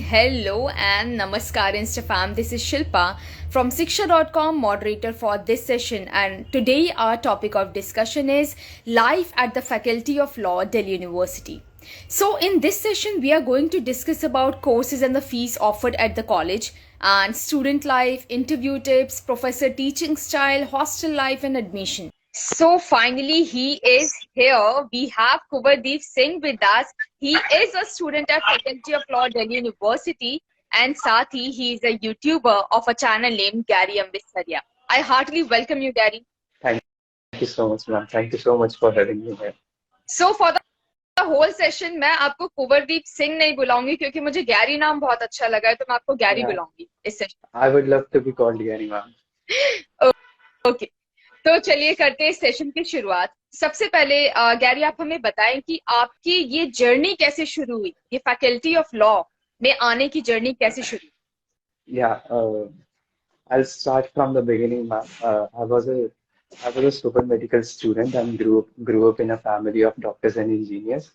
Hello and Namaskar Instafam. This is Shilpa from Siksha.com, moderator for this session. And today our topic of discussion is life at the Faculty of Law, Delhi University. So in this session, we are going to discuss about courses and the fees offered at the college and student life, interview tips, professor teaching style, hostel life and admission. So finally, he is here. We have Kuberdeep Singh with us. He is a student at Faculty of Law, Delhi University, and Sathi, he is a YouTuber of a channel named Gary Ambissaria. I heartily welcome you, Gary. Thank you so much, ma'am. Thank you so much for having me here. So for the whole session, मैं आपको कुबरदीप सिंह नहीं बुलाऊंगी क्योंकि मुझे Gary नाम बहुत अच्छा लगा है, तो मैं आपको गैरी बुलाऊंगी इस session. I would love to be called Gary, ma'am. Okay. तो चलिए करते हैं सेशन की शुरुआत. सबसे पहले गैरी आप हमें बताएं कि आपकी ये जर्नी कैसे शुरू हुई, ये फैकल्टी ऑफ लॉ में आने की जर्नी कैसे शुरू? Yeah, I'll start from the beginning, ma'am. I was a super medical student and grew up in a family of doctors and engineers.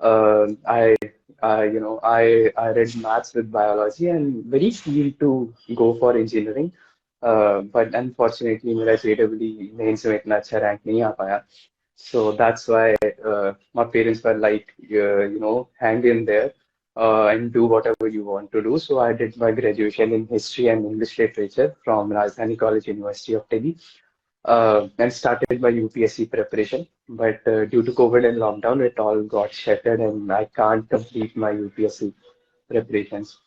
Uh, I I read maths with biology and very keen to go for engineering. But unfortunately, मेरा JEE mains में इतना अच्छा rank नहीं आ पाया. So that's why my parents were like, hang in there and do whatever you want to do. So I did my graduation in history and English literature from Rajdhani College, University of Delhi, and started my UPSC preparation. But due to COVID and lockdown, it all got shattered and I can't complete my UPSC preparations.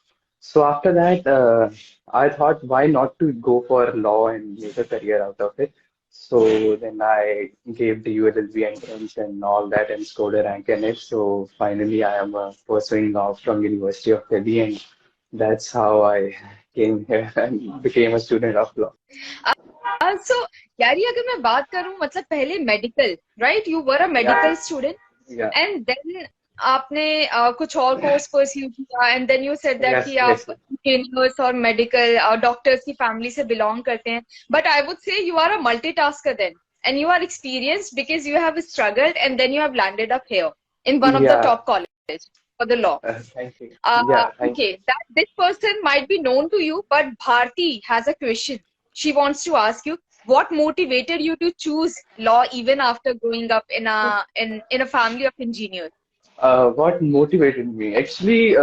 So after that, I thought, why not to go for law and make a career out of it? So then I gave the ULLB entrance and all that and scored a rank in it. So finally, I am pursuing law from University of Delhi, and that's how I came here and became a student of law. So यारी अगर मैं बात करूं, मतलब पहले medical, right? You were a medical student and then आपने कुछ और कोर्स परस्यू किया and then you said that कि आप इंजीनियर्स और मेडिकल डॉक्टर्स की फैमिली से बिलोंग करते हैं, but I would say you are a multitasker then and you are experienced because you have struggled and then you have landed up here in one of the top colleges for the law. Thank you. Okay, that this person might be known to you, but Bharti has a question. She wants to ask you, what motivated you to choose law even after growing up in a family of engineers? What motivated me? Actually,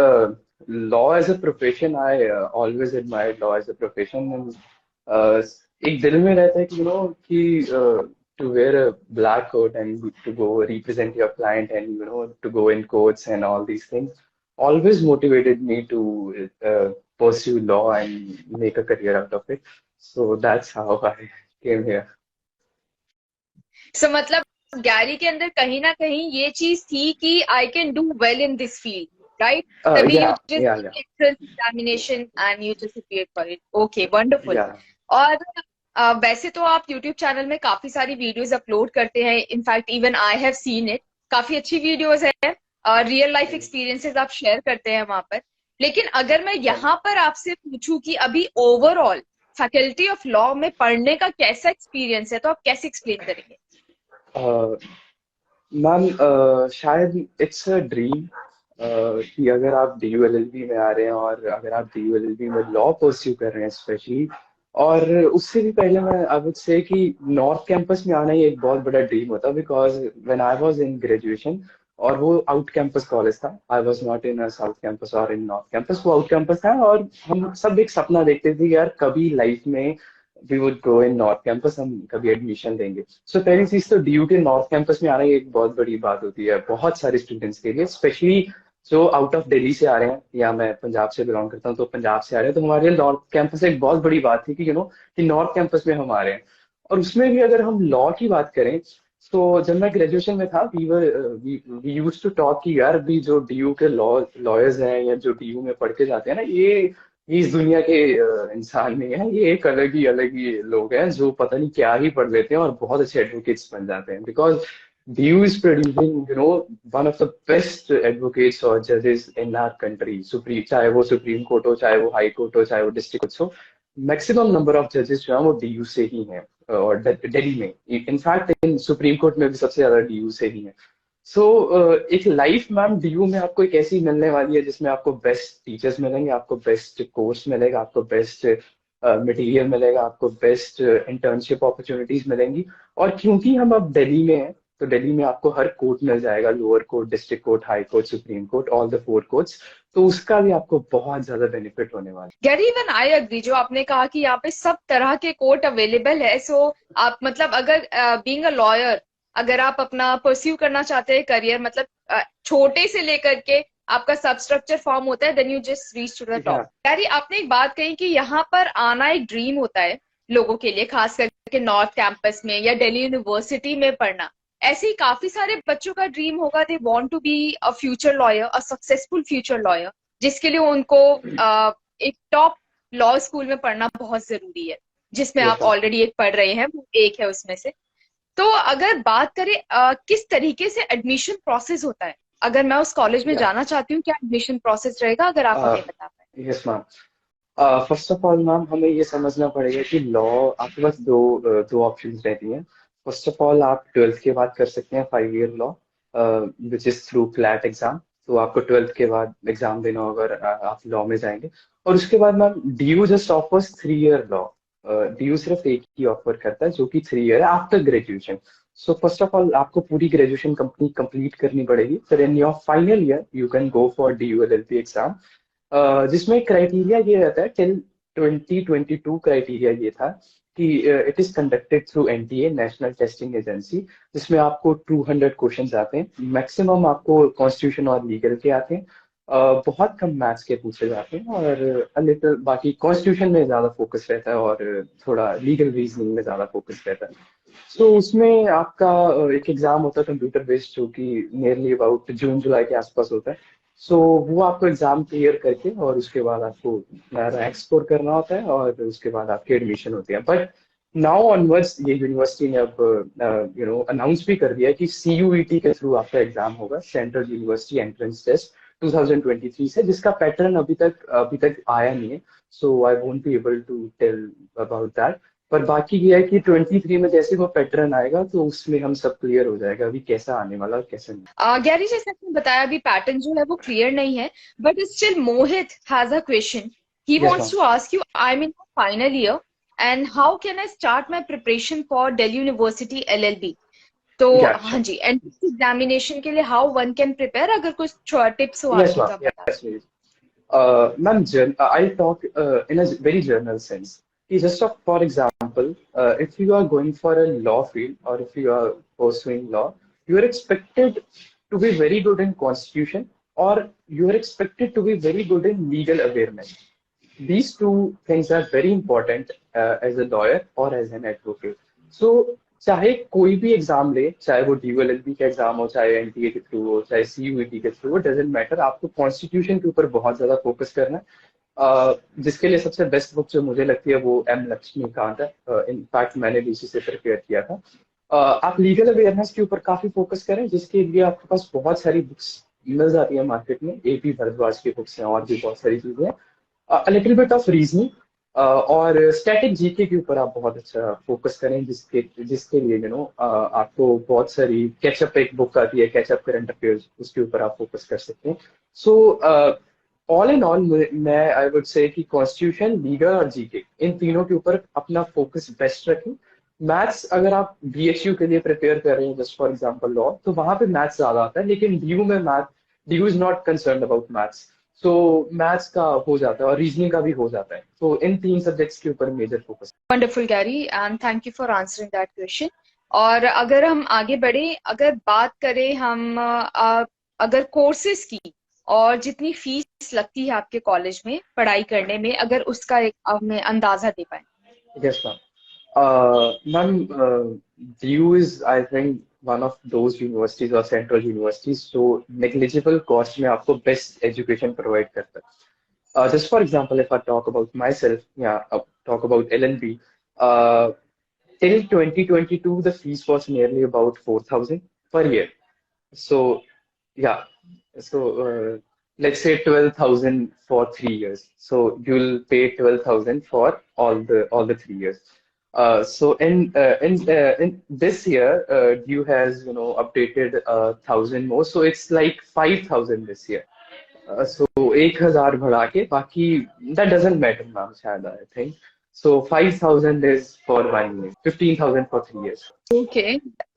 law as a profession, I always admired law as a profession. And एक दिल में रहता है कि to wear a black coat and to go represent your client and to go in courts and all these things always motivated me to pursue law and make a career out of it. So that's how I came here. So मतलब Gary के अंदर कहीं ना कहीं ये चीज थी कि I can do well in this field, right? तभी you just entrance examination and you just appeared for it. Okay, wonderful. और वैसे तो आप यूट्यूब चैनल में काफी सारी वीडियोस अपलोड करते हैं. In fact even I have seen it. काफी अच्छी वीडियोस है, रियल लाइफ एक्सपीरियंसेस आप शेयर करते हैं वहां पर. लेकिन अगर मैं यहाँ पर आपसे पूछूं कि अभी ओवरऑल फैकल्टी ऑफ लॉ में पढ़ने का कैसा एक्सपीरियंस है, तो आप कैसे एक्सप्लेन करेंगे? मैम, शायद इट्स अ ड्रीम कि अगर आप DULLB में आ रहे हैं और अगर आप DULLB में लॉ परस्यू कर रहे हैं स्पेशली, और उससे भी पहले मैं आई वुड से कि नॉर्थ कैंपस में आना ही एक बहुत बड़ा ड्रीम होता, because when I was in graduation, और वो आउट कैंपस कॉलेज था. I was not in a south campus और इन नॉर्थ कैंपस, वो आउट कैंपस था. और हम सब एक सपना देखते थे यार कभी लाइफ में we would go in North campus, हम कभी एडमिशन लेंगे. सो पहली चीज तो DU के नॉर्थ कैंपस में आना ही एक बहुत बड़ी बात होती है बहुत सारे स्टूडेंट्स के लिए, स्पेशली जो आउट ऑफ दिल्ली से आ रहे हैं, या मैं पंजाब से बिलोंग करता हूँ तो पंजाब से आ रहे हैं, तो हमारे लिए नॉर्थ कैंपस एक बहुत बड़ी बात थी कि कि नॉर्थ कैंपस में हम आ रहे हैं. और उसमें भी अगर हम लॉ की बात करें, तो जब मैं ग्रेजुएशन में था वी यूज्ड टू टॉक कि यार भी जो DU के लॉयर्स हैं या जो DU में पढ़ के जाते हैं ना, ये इस दुनिया के इंसान नहीं है, ये एक अलग ही लोग हैं जो पता नहीं क्या ही पढ़ लेते हैं और बहुत अच्छे एडवोकेट्स बन जाते हैं. Because DU is producing, one of the best advocates or judges in our country. Supreme, चाहे वो सुप्रीम कोर्ट हो, चाहे वो हाई कोर्ट हो, चाहे वो डिस्ट्रिक्ट हो, मैक्सिमम नंबर ऑफ जजेस जो है वो DU से ही हैं. और दिल्ली में इनफैक्ट इन सुप्रीम कोर्ट में भी सबसे ज्यादा DU से ही है. सो एक लाइफ मैम डीयू में आपको एक ऐसी मिलने वाली है जिसमें आपको बेस्ट टीचर्स मिलेंगे, आपको बेस्ट कोर्स मिलेगा, आपको बेस्ट मटेरियल मिलेगा, आपको बेस्ट इंटर्नशिप अपॉर्चुनिटीज मिलेंगी। और क्योंकि हम अब दिल्ली में हैं, तो दिल्ली में आपको हर कोर्ट मिल जाएगा, lower court, district court, high court, supreme court, all the four courts. तो उसका भी आपको बहुत ज्यादा बेनिफिट होने वाला गैरी, इवन आई अग्री, जो आपने कहा कि यहाँ पे सब तरह के कोर्ट अवेलेबल है। सो आप मतलब अगर बीइंग अ लॉयर, अगर आप अपना परस्यू करना चाहते हैं करियर, मतलब छोटे से लेकर के आपका सब स्ट्रक्चर फॉर्म होता है, then you just reach to the है। टॉप। या गैरी, आपने एक बात कही कि यहाँ पर आना एक ड्रीम होता है लोगों के लिए, खास करके नॉर्थ कैंपस में या दिल्ली यूनिवर्सिटी में पढ़ना। ऐसे ही काफी सारे बच्चों का ड्रीम होगा, they want to be a future lawyer, a successful future lawyer, जिसके लिए उनको एक टॉप लॉ स्कूल में पढ़ना बहुत जरूरी है, जिसमें यस आप मैम। ऑलरेडी एक पढ़ रहे हैं, वो एक है उसमें से। तो अगर बात करें किस तरीके से एडमिशन प्रोसेस होता है, अगर मैं उस कॉलेज में या जाना चाहती हूँ, क्या एडमिशन प्रोसेस रहेगा, अगर आप हमें बता पाए। Yes ma'am. First of all ma'am हमें ये समझना पड़ेगा कि लॉ, आपके पास दो ऑप्शंस रहती हैं। फर्स्ट ऑफ ऑल आप ट्वेल्थ के बाद कर सकते हैं 5 year law, which is through flat exam. तो आपको ट्वेल्थ के बाद एग्जाम देना होगा और आप लॉ में जाएंगे। और उसके बाद ma'am DU just offers 3 year law. DU सिर्फ एक ही ऑफर करता है जो कि 3 ईयर है after graduation. So first of all आपको पूरी ग्रेजुएशन कंप्लीट करनी पड़ेगी, फिर in your final year you can go for DU LLB exam. जिसमें क्राइटेरिया ये रहता है, टिल 2022 क्राइटेरिया ये था कि it is conducted through NTA, national testing agency, जिसमें आपको 200 क्वेश्चंस आते हैं, मैक्सिमम आपको कॉन्स्टिट्यूशन और लीगल के आते हैं। बहुत कम मैथ्स के पूछे जाते हैं और लिटिल बाकी कॉन्स्टिट्यूशन में ज्यादा फोकस रहता है और थोड़ा लीगल रीजनिंग में ज्यादा फोकस रहता है। सो उसमें आपका एक एग्जाम होता है कंप्यूटर बेस्ड, जो कि नियरली अबाउट जून जुलाई के आसपास होता है। सो वो आपको एग्जाम क्लियर करके और उसके बाद आपको रैंक स्कोर करना होता है और उसके बाद आपकी एडमिशन होती है। बट नाउ ऑनवर्ड्स ये यूनिवर्सिटी ने अब अनाउंस भी कर दिया है कि सीयूईटी के थ्रू आपका एग्जाम होगा, सेंट्रल यूनिवर्सिटी एंट्रेंस टेस्ट 2023 से, जिसका पैटर्न अभी तक आया नहीं है। So I won't be able to tell about that. पर बाकी ये है कि 23 में जैसे वो पैटर्न आएगा तो उसमें हम सब क्लियर हो जाएगा अभी कैसा आने वाला और कैसा नहीं। गैरी, जैसे आपने बताया अभी पैटर्न जो है वो क्लियर नहीं है, but still Mohit has a question. He yes wants ma'am. To ask you, I am in final year and how can I start my preparation for Delhi University LLB. तो या हाँ जी, एंट्रेंस एग्जामिनेशन के लिए हाउ वन कैन प्रिपेयर, अगर कुछ tips हो yes आपकी तो आप मैम। बता yes please. Ma'am, I'll talk in a very general sense. Just for example, if you are going for a law field or if you are pursuing law, you are expected to be very good in constitution, or you are expected to be very good in legal awareness. These two things are very important as a lawyer or as an advocate. So चाहे कोई भी exam ले, चाहे वो डीयूएलएलबी का exam हो, चाहे NTA के थ्रू हो, चाहे सीयूईटी के थ्रू हो, डजेंट मैटर, आपको कॉन्स्टिट्यूशन के ऊपर बहुत ज्यादा फोकस करना है। जिसके लिए सबसे बेस्ट बुक जो मुझे लगती है वो एम लक्ष्मीकांत है। इनफैक्ट मैंने भी इसी से प्रिपेयर किया था। आप लीगल अवेयरनेस के ऊपर काफी फोकस करें, जिसके लिए आपके पास बहुत सारी बुक्स मिल जाती है मार्केट में। एपी भरद्वाज की बुक्स हैं और भी बहुत सारी चीजें हैं। लिटिल बिट ऑफ रीजनिंग और स्टैटिक जीके के ऊपर आप बहुत अच्छा फोकस करें, जिसके जिसके लिए आपको बहुत सारी कैचअप, एक बुक आती है कैचअप करंट अफेयर्स, उसके ऊपर आप फोकस कर सकते हैं। सो ऑल इन ऑल मैं आई वुड से कि कॉन्स्टिट्यूशन, लीगल और जीके, इन तीनों के ऊपर अपना फोकस बेस्ट रखें। मैथ्स अगर आप बीएचयू के लिए प्रिपेयर कर रहे हैं, जस्ट फॉर एग्जांपल लॉ, तो वहां पे मैथ्स ज्यादा आता है, लेकिन डीयू में math, DU is not concern about maths. So maths का हो जाता है और रीजनिंग का भी हो जाता है। तो इन तीन सब्जेक्ट्स के ऊपर major focus. Wonderful Gary, and thank you for answering that question. और अगर हम आगे बढ़े, अगर बात करें हम अगर कोर्सेज की, और जितनी फीस लगती है आपके कॉलेज में पढ़ाई करने में, अगर उसका एक हमें अंदाजा दे पाए। Yes ma'am. Ma'am, DU is I think one of those universities or central universities जो negligible cost में आपको best education provide करता है। Just for example, if I talk about myself, yeah, talk about LNB, uh, till 2022 the fees was nearly about 4,000 per year. So yeah, so let's say 12,000 for 3 years. So you'll pay 12,000 for all the 3 years. So in this year, due has updated 1,000 more, so it's like 5,000 this year. So 1,000 बढ़ा के बाकी that doesn't matter ma'am शायद I think. So 5,000 is for 1 year, 15,000 for 3 years. Okay,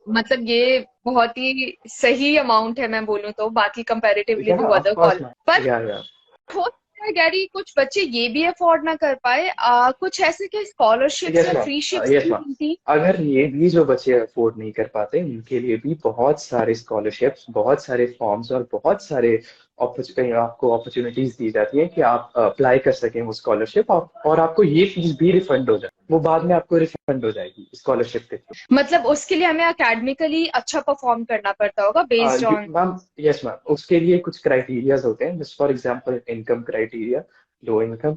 मतलब ये बहुत ही सही amount है, मैं बोलूँ तो, बाकी comparatively Yeah, to of other course, college. ma'am. पर Yeah, yeah. हो सकता है गैरी कुछ बच्चे ये भी अफोर्ड ना कर पाए, कुछ ऐसे के स्कॉलरशिप्स यस या मैम। फ्री शिप्स यस भी मैम। मिलती। अगर ये भी जो बच्चे अफोर्ड नहीं कर पाते उनके लिए भी बहुत सारे स्कॉलरशिप्स, बहुत सारे फॉर्म्स और बहुत सारे आपको अपॉर्चुनिटीज दी जाती है कि आप अप्लाई कर सकें वो स्कॉलरशिप, और आपको ये फीस भी रिफंड हो जाए, वो बाद में आपको रिफंड हो जाएगी स्कॉलरशिप के थ्रू। मतलब उसके लिए हमें एकेडमिकली अच्छा परफॉर्म करना पड़ता होगा based on. Ma'am yes ma'am, उसके लिए कुछ क्राइटेरियाज होते हैं, just for example income criteria, low income.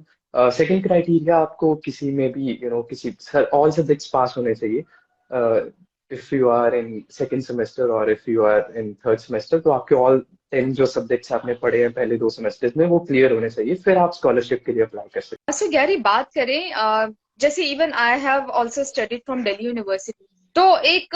Second criteria, आपको किसी में भी किसी ऑल सब्जेक्ट्स पास होने चाहिए। If you are in second semester और if you are in third semester, तो आपके ऑल 10 जो सब्जेक्ट्स आपने पढ़े हैं पहले 2 सेमेस्टर्स में वो क्लियर होने चाहिए, फिर आप स्कॉलरशिप के लिए अप्लाई कर सकते सो गैरी बात करें, जैसे even I have also studied from Delhi university, तो एक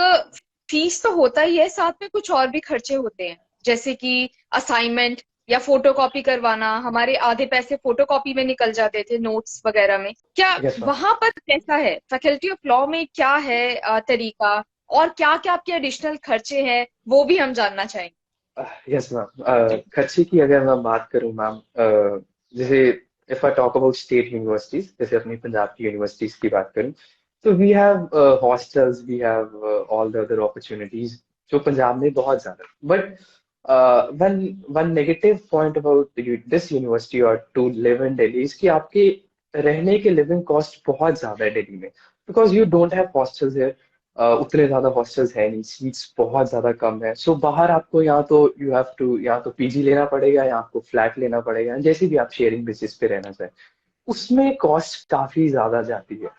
फीस तो होता ही है, साथ में कुछ और भी खर्चे होते हैं, जैसे कि असाइनमेंट या फोटोकॉपी करवाना। हमारे आधे पैसे फोटोकॉपी में निकल जाते थे, नोट्स वगैरह में। क्या हैं। Yes ma'am. वहां पर कैसा है फैकल्टी ऑफ लॉ में, क्या है तरीका, और क्या क्या आपके एडिशनल खर्चे हैं, वो भी हम जानना चाहेंगे। यस मैम, खर्चे की अगर मैं बात करूँ मैम, जैसे if I talk about state universities, जैसे अपनी पंजाब की यूनिवर्सिटीज की बात करूँ, तो we have hostels, we have all the other opportunities जो पंजाब में बहुत ज्यादा, but one one negative point about this university और to live in Delhi is कि आपके रहने के लिविंग कॉस्ट बहुत ज्यादा है दिल्ली में, because you don't have hostels. उतने ज्यादा हॉस्टल्स है नहीं, सीट्स बहुत ज्यादा कम है, सो बाहर आपको या तो यू हैव टू, या तो पीजी लेना पड़ेगा या आपको फ्लैट लेना पड़ेगा, जैसे भी आप शेयरिंग बेसिस पे रहना चाहें, उसमें कॉस्ट काफी ज्यादा जाती है।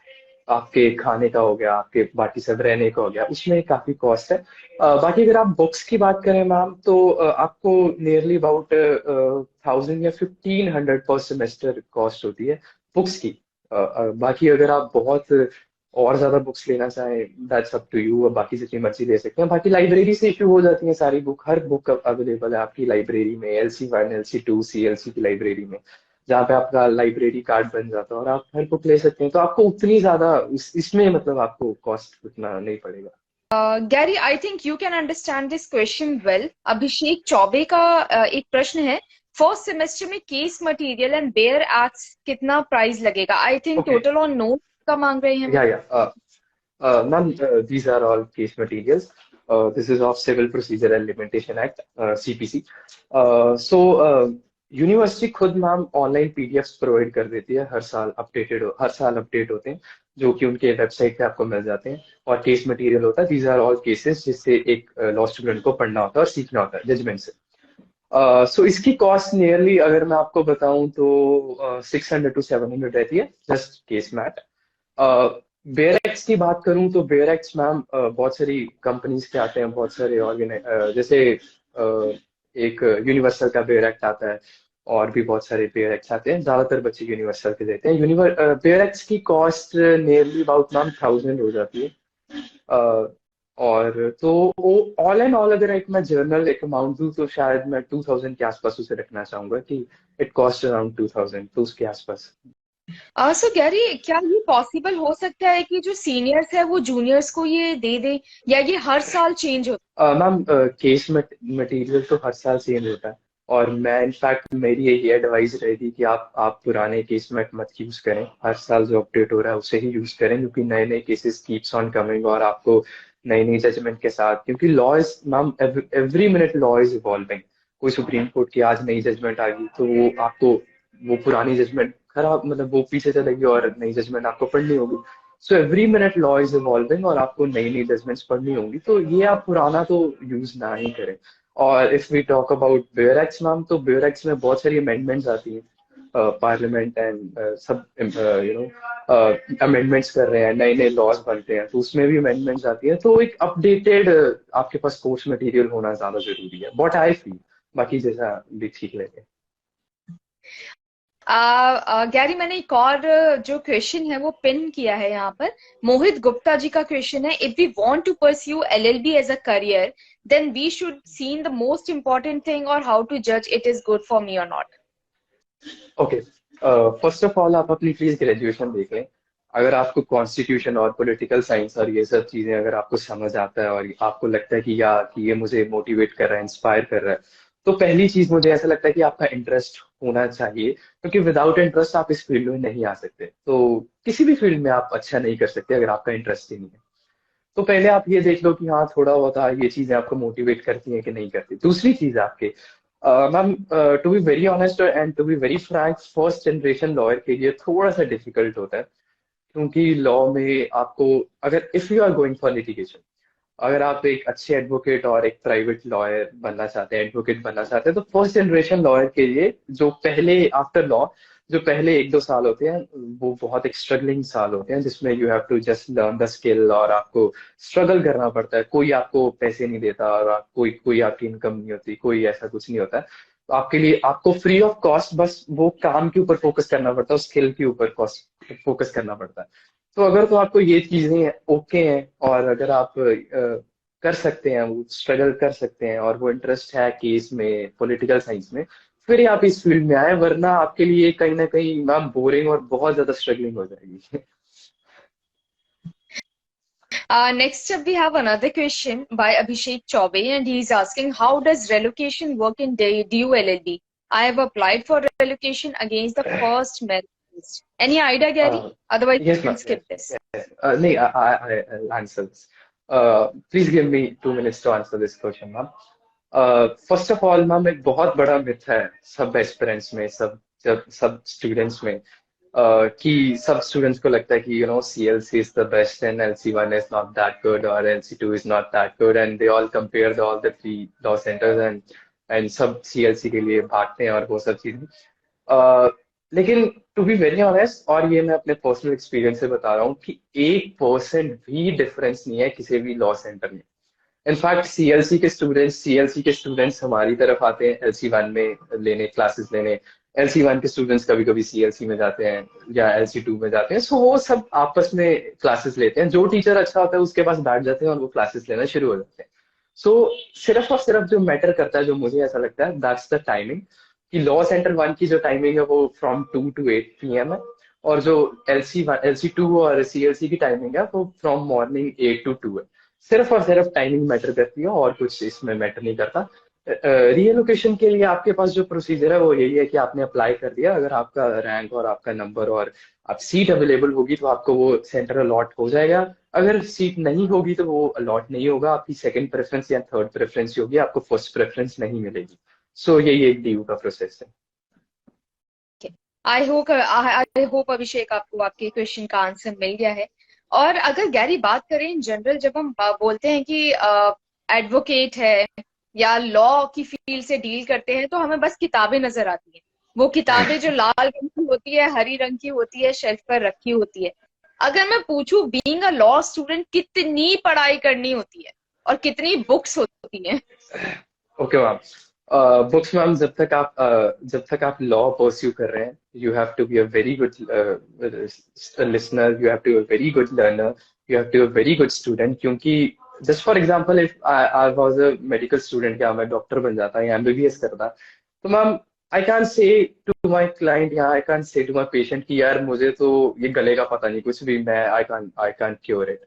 आपके खाने का हो गया, आपके बाकी सब रहने का हो गया, उसमें काफी कॉस्ट है। बाकी अगर आप बुक्स की बात करें मैम, तो आपको नियरली अबाउट 1,000 या 1,500 पर सेमेस्टर कॉस्ट होती है बुक्स की। बाकी अगर आप बहुत और ज्यादा बुक्स लेना चाहें, दैट्स अप टू यू, बाकी जितनी मर्जी ले सकते हैं। बाकी लाइब्रेरी से इशू हो जाती है सारी बुक, हर बुक अवेलेबल है आपकी लाइब्रेरी में, LC1 LC2 CLC की लाइब्रेरी में, जहाँ पे आपका लाइब्रेरी कार्ड बन जाता है और आप हर बुक ले सकते हैं, तो आपको उतनी ज्यादा इसमें मतलब आपको कॉस्ट उतना नहीं पड़ेगा। Gary, I think you can understand this question well. Abhishek Chaubey का एक प्रश्न है, फर्स्ट सेमेस्टर में case material and bare acts कितना प्राइस लगेगा? I think okay. Total on note का मांग रहे हैं। या ma'am, these are all case materials. This is of Civil Procedure and Limitation Act, CPC. So university खुद ma'am online PDFs provide कर देती है, हर साल अपडेट होते हैं, जो कि उनके वेबसाइट पे आपको मिल जाते हैं, और केस मटेरियल होता है। दीज आर ऑल केसेस जिससे एक लॉ स्टूडेंट को पढ़ना होता है और सीखना होता है जजमेंट से। सो इसकी कॉस्ट नियरली अगर मैं आपको बताऊं तो 600 to 700 रहती है, just case mat. Bare acts की बात करूं तो बेयर एक्ट्स मैम बहुत सारी कंपनीज के आते हैं, बहुत सारे जैसे एक यूनिवर्सल का बेयर एक्ट आता है, और भी बहुत सारे बेयर एक्ट्स आते हैं, ज्यादातर बच्चे यूनिवर्सल के देते हैं। बेयर एक्ट्स की कॉस्ट नियरली अबाउट मैम 1,000 हो जाती है। और तो वो ऑल एंड ऑल अगर एक मैं जर्नल एक अमाउंट दूं तो शायद मैं 2,000 के आसपास उसे रखना चाहूंगा, कि इट कॉस्ट अराउंड 2,000, तो उसके आसपास। सो गैरी, क्या ये पॉसिबल हो सकता है कि जो सीनियर्स है वो जूनियर्स को ये दे दे, या ये हर साल चेंज होता मैम केस मटेरियल तो हर साल चेंज होता है, और मैं इनफैक्ट मेरी यही एडवाइस रहेगी कि आप पुराने केस मत यूज करें, हर साल जो अपडेट हो रहा है उसे ही यूज करें, क्योंकि नए नए केसेस कीप्स ऑन कमिंग, और आपको नई नई जजमेंट के साथ, क्योंकि law is ma'am every minute law is evolving. कोई सुप्रीम कोर्ट की आज नई जजमेंट आ गई तो वो आपको वो पुरानी जजमेंट खराब, मतलब वो पीछे चलेगी और नई जजमेंट आपको पढ़नी होगी। So every minute law is evolving और आपको नई नई जजमेंट्स पढ़नी होंगी, तो ये आप पुराना तो यूज ना ही करें। और if we talk about bare acts ma'am, तो बेयर एक्ट्स में बहुत सारी अमेंडमेंट्स आती हैं, पार्लियामेंट एंड सब अमेंडमेंट्स कर रहे हैं, नए नए लॉज बनते हैं, तो उसमें भी अमेंडमेंट्स आती है, तो एक अपडेटेड आपके पास कोर्स मटेरियल होना ज्यादा जरूरी है, व्हाट आई फील। बाकी जैसा भी ठीक लगे। गैरी, मैंने एक और जो क्वेश्चन है वो पिन किया है यहाँ पर। मोहित गुप्ता जी का क्वेश्चन है, if we want to pursue LLB as a career, then we should seen the most important thing, और हाउ टू जज it is good for me और not. Okay, first of all आप अपनी प्लीज ग्रेजुएशन देख लें। अगर आपको constitution और पॉलिटिकल साइंस और ये सब चीजें अगर आपको समझ आता है और आपको लगता है कि ये मुझे मोटिवेट कर रहा है, इंस्पायर कर रहा है, तो पहली चीज मुझे ऐसा लगता है कि आपका इंटरेस्ट होना चाहिए, क्योंकि विदाउट इंटरेस्ट आप इस फील्ड में नहीं आ सकते। तो किसी भी फील्ड में आप अच्छा नहीं कर सकते अगर आपका इंटरेस्ट ही नहीं है। तो पहले आप ये देख लो कि हाँ, थोड़ा बहुत ये चीजें आपको मोटिवेट करती हैं कि नहीं करती। दूसरी चीज आपके, ma'am, to be very honest and to be very frank, first generation lawyer के लिए थोड़ा सा डिफिकल्ट होता है, क्योंकि लॉ में आपको, अगर if you are going for litigation, अगर आप एक अच्छे एडवोकेट और एक प्राइवेट लॉयर बनना चाहते हैं, एडवोकेट बनना चाहते हैं, तो फर्स्ट जनरेशन लॉयर के लिए जो पहले आफ्टर लॉ जो पहले 1-2 साल होते हैं, वो बहुत एक स्ट्रगलिंग साल होते हैं, जिसमें you have to just learn the skill और आपको स्ट्रगल करना पड़ता है। कोई आपको पैसे नहीं देता और कोई कोई आपकी इनकम नहीं होती, कोई ऐसा कुछ नहीं होता है। तो आपके लिए आपको फ्री ऑफ कॉस्ट बस वो काम के ऊपर फोकस करना पड़ता है, स्किल के ऊपर कॉस्ट फोकस करना पड़ता है। तो अगर तो आपको ये चीजें ओके हैं और अगर आप कर सकते हैं, वो स्ट्रगल कर सकते हैं और वो इंटरेस्ट है केस में, पॉलिटिकल साइंस में, फिर ही आप इस फील्ड में आए, वरना आपके लिए कहीं ना कहीं मैम बोरिंग और बहुत ज्यादा स्ट्रगलिंग हो जाएगी। Next up, we have another question by Abhishek Chaube, and he's asking, how does relocation work in DU LLB? I have applied for relocation against the first merit list. Any idea, Gary? Otherwise, Yes, we can ma'am. Yes, skip this. yes. No, I'll answer this. Please give me 2 minutes to answer this question, ma'am. First of all ma'am, एक बहुत बड़ा myth है सब aspirants में, सब students में, कि सब स्टूडेंट्स को लगता है कि CLC is the best and LC 1 is not that good और LC 2 is not that good, and they all compare all the 3 law centres, एंड सब सीएलसी के लिए भागते हैं और वो सब चीजें। लेकिन टू बी वेरी ऑनेस्ट, और ये मैं अपने पर्सनल एक्सपीरियंस से बता रहा हूँ, कि 1% भी डिफरेंस नहीं है किसी भी लॉ सेंटर में। इनफैक्ट सीएलसी के स्टूडेंट्स हमारी तरफ आते हैं एलसी 1 में लेने, क्लासेस लेने। एलसी 1 के स्टूडेंट्स कभी कभी सीएलसी में जाते हैं या एलसी 2 में जाते हैं। सो वो सब आपस में क्लासेस लेते हैं, जो टीचर अच्छा होता है उसके पास बैठ जाते हैं और वो क्लासेस लेना शुरू हो जाते हैं। सो सिर्फ और सिर्फ जो मैटर करता है, जो मुझे ऐसा लगता है, दैट्स द टाइमिंग। कि लॉ सेंटर 1 की जो टाइमिंग है वो फ्रॉम 2 to 8 PM है, और जो एलसी 2 और सीएलसी की टाइमिंग है वो फ्रॉम मॉर्निंग 8 to 2 है। सिर्फ और सिर्फ टाइमिंग मैटर करती है, और कुछ इसमें मैटर नहीं करता। रीएलोकेशन के लिए आपके पास जो प्रोसीजर है वो यही है कि आपने अप्लाई कर दिया, अगर आपका रैंक और आपका नंबर और आप सीट अवेलेबल होगी तो आपको वो सेंटर अलॉट हो जाएगा। अगर सीट नहीं होगी तो वो अलॉट नहीं होगा, आपकी सेकंड प्रेफरेंस या थर्ड प्रेफरेंस होगी, आपको फर्स्ट प्रेफरेंस नहीं मिलेगी। सो यही एक डीयू का प्रोसेस है। आई होप अभिषेक आपको आपके क्वेश्चन का आंसर मिल गया है। और अगर गैरी बात करें इन जनरल, जब हम बोलते हैं कि एडवोकेट है या लॉ की फील्ड से डील करते हैं, तो हमें बस किताबें नजर आती हैं। वो किताबें जो लाल रंग की होती है, हरी रंग की होती है, शेल्फ पर रखी होती है। अगर मैं पूछूं, बीइंग अ लॉ स्टूडेंट कितनी पढ़ाई करनी होती है और कितनी बुक्स होती हैं? ओके मैम, बुक्स मैम, जब तक आप लॉ परस्यू कर रहे हैं, you have to be a very good listener, you have to be a very good learner, you have to be a very good student. क्योंकि just for example, if I was a medical student, या मैं doctor बन जाता या MBBS करता, तो ma'am I can say to my client या I can say to my patient कि यार मुझे तो ये गले का पता नहीं कुछ भी, मैं आई कैन क्योर इट।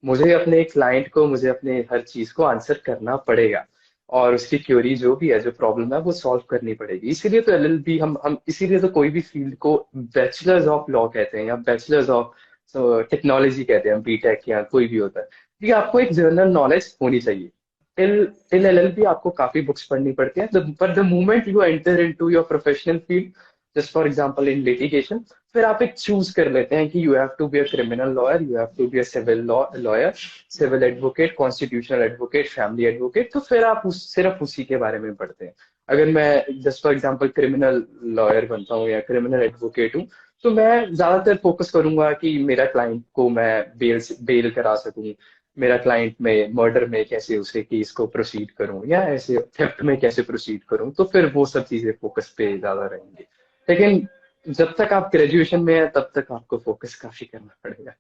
मुझे अपने क्लाइंट को, मुझे अपने हर चीज को आंसर करना पड़ेगा, और उसकी क्योरी जो भी है, जो प्रॉब्लम है, वो सॉल्व करनी पड़ेगी। इसीलिए तो एलएलबी, हम इसीलिए तो कोई भी फील्ड को बैचलर्स ऑफ लॉ कहते हैं या बैचलर्स ऑफ टेक्नोलॉजी कहते हैं, बीटेक या कोई भी होता है, क्योंकि आपको एक जनरल नॉलेज होनी चाहिए। टिल एलएलबी आपको काफी बुक्स पढ़नी पड़ती है, but the moment you enter into your professional field, just for example in litigation, फिर आप एक चूज कर लेते हैं कि you have to be a criminal lawyer, you have to be a civil lawyer, civil advocate, constitutional advocate, family advocate. तो फिर आप सिर्फ उसी के बारे में पढ़ते हैं। अगर मैं just for example criminal lawyer बनता हूँ या क्रिमिनल एडवोकेट हूँ, तो मैं ज्यादातर फोकस करूंगा कि मेरा क्लाइंट को मैं बेल करा सकूं, मेरा क्लाइंट में मर्डर में कैसे उसे केस को प्रोसीड करूं, या ऐसे थेफ्ट में कैसे प्रोसीड करूं। तो फिर वो सब चीजें फोकस पे ज्यादा रहेंगी। लेकिन जब तक आप ग्रेजुएशन में है तब तक आपको फोकस काफी करना पड़ेगा।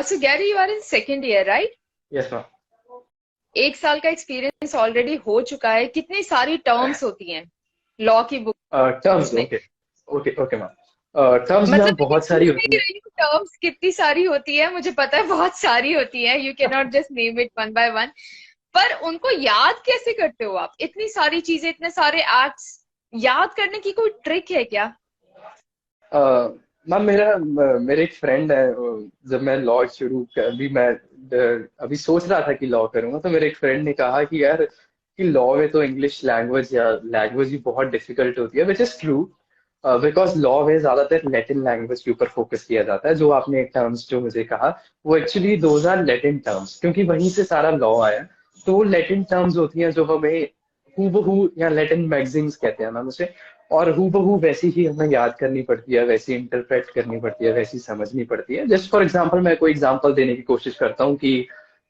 So Gary, you are in second year, right? Yes ma'am. एक साल का एक्सपीरियंस ऑलरेडी हो चुका है, कितनी सारी टर्म्स होती हैं लॉ की टर्म्स, बुक्स में? Okay. Okay okay ma'am, terms मतलब मैम मैं ये बहुत सारी पूछ होती नहीं है। रही हूँ टर्म्स कितनी सारी होती है, मुझे पता है बहुत सारी होती है, you can not just name it one by one. पर उनको याद कैसे करते हो आप? इतनी सारी चीजें, इतने सारे एक्ट्स याद करने की कोई ट्रिक है क्या? मैम मेरे एक फ्रेंड है, जब मैं लॉ शुरू अभी मैं अभी सोच रहा था कि लॉ करूंगा, तो मेरे एक फ्रेंड ने कहा कि यार कि लॉ में तो इंग्लिश लैंग्वेज या लैंग्वेज भी बहुत डिफिकल्ट होती है, which is true. Because law में ज्यादातर लैटिन लैंग्वेज के ऊपर फोकस किया जाता है। जो आपने टर्म्स जो मुझे कहा, वो actually those are Latin terms, क्योंकि वहीं से सारा लॉ आया। तो वो लैटिन टर्म्स होती हैं जो हमें हूबहू, या लैटिन मैगजीन्स कहते हैं मैम उसे, और हूबहू वैसी ही हमें याद करनी पड़ती है, वैसी इंटरप्रेट करनी पड़ती है, वैसी समझनी पड़ती है। जस्ट फॉर एग्जांपल मैं कोई एग्जांपल देने की कोशिश करता हूँ कि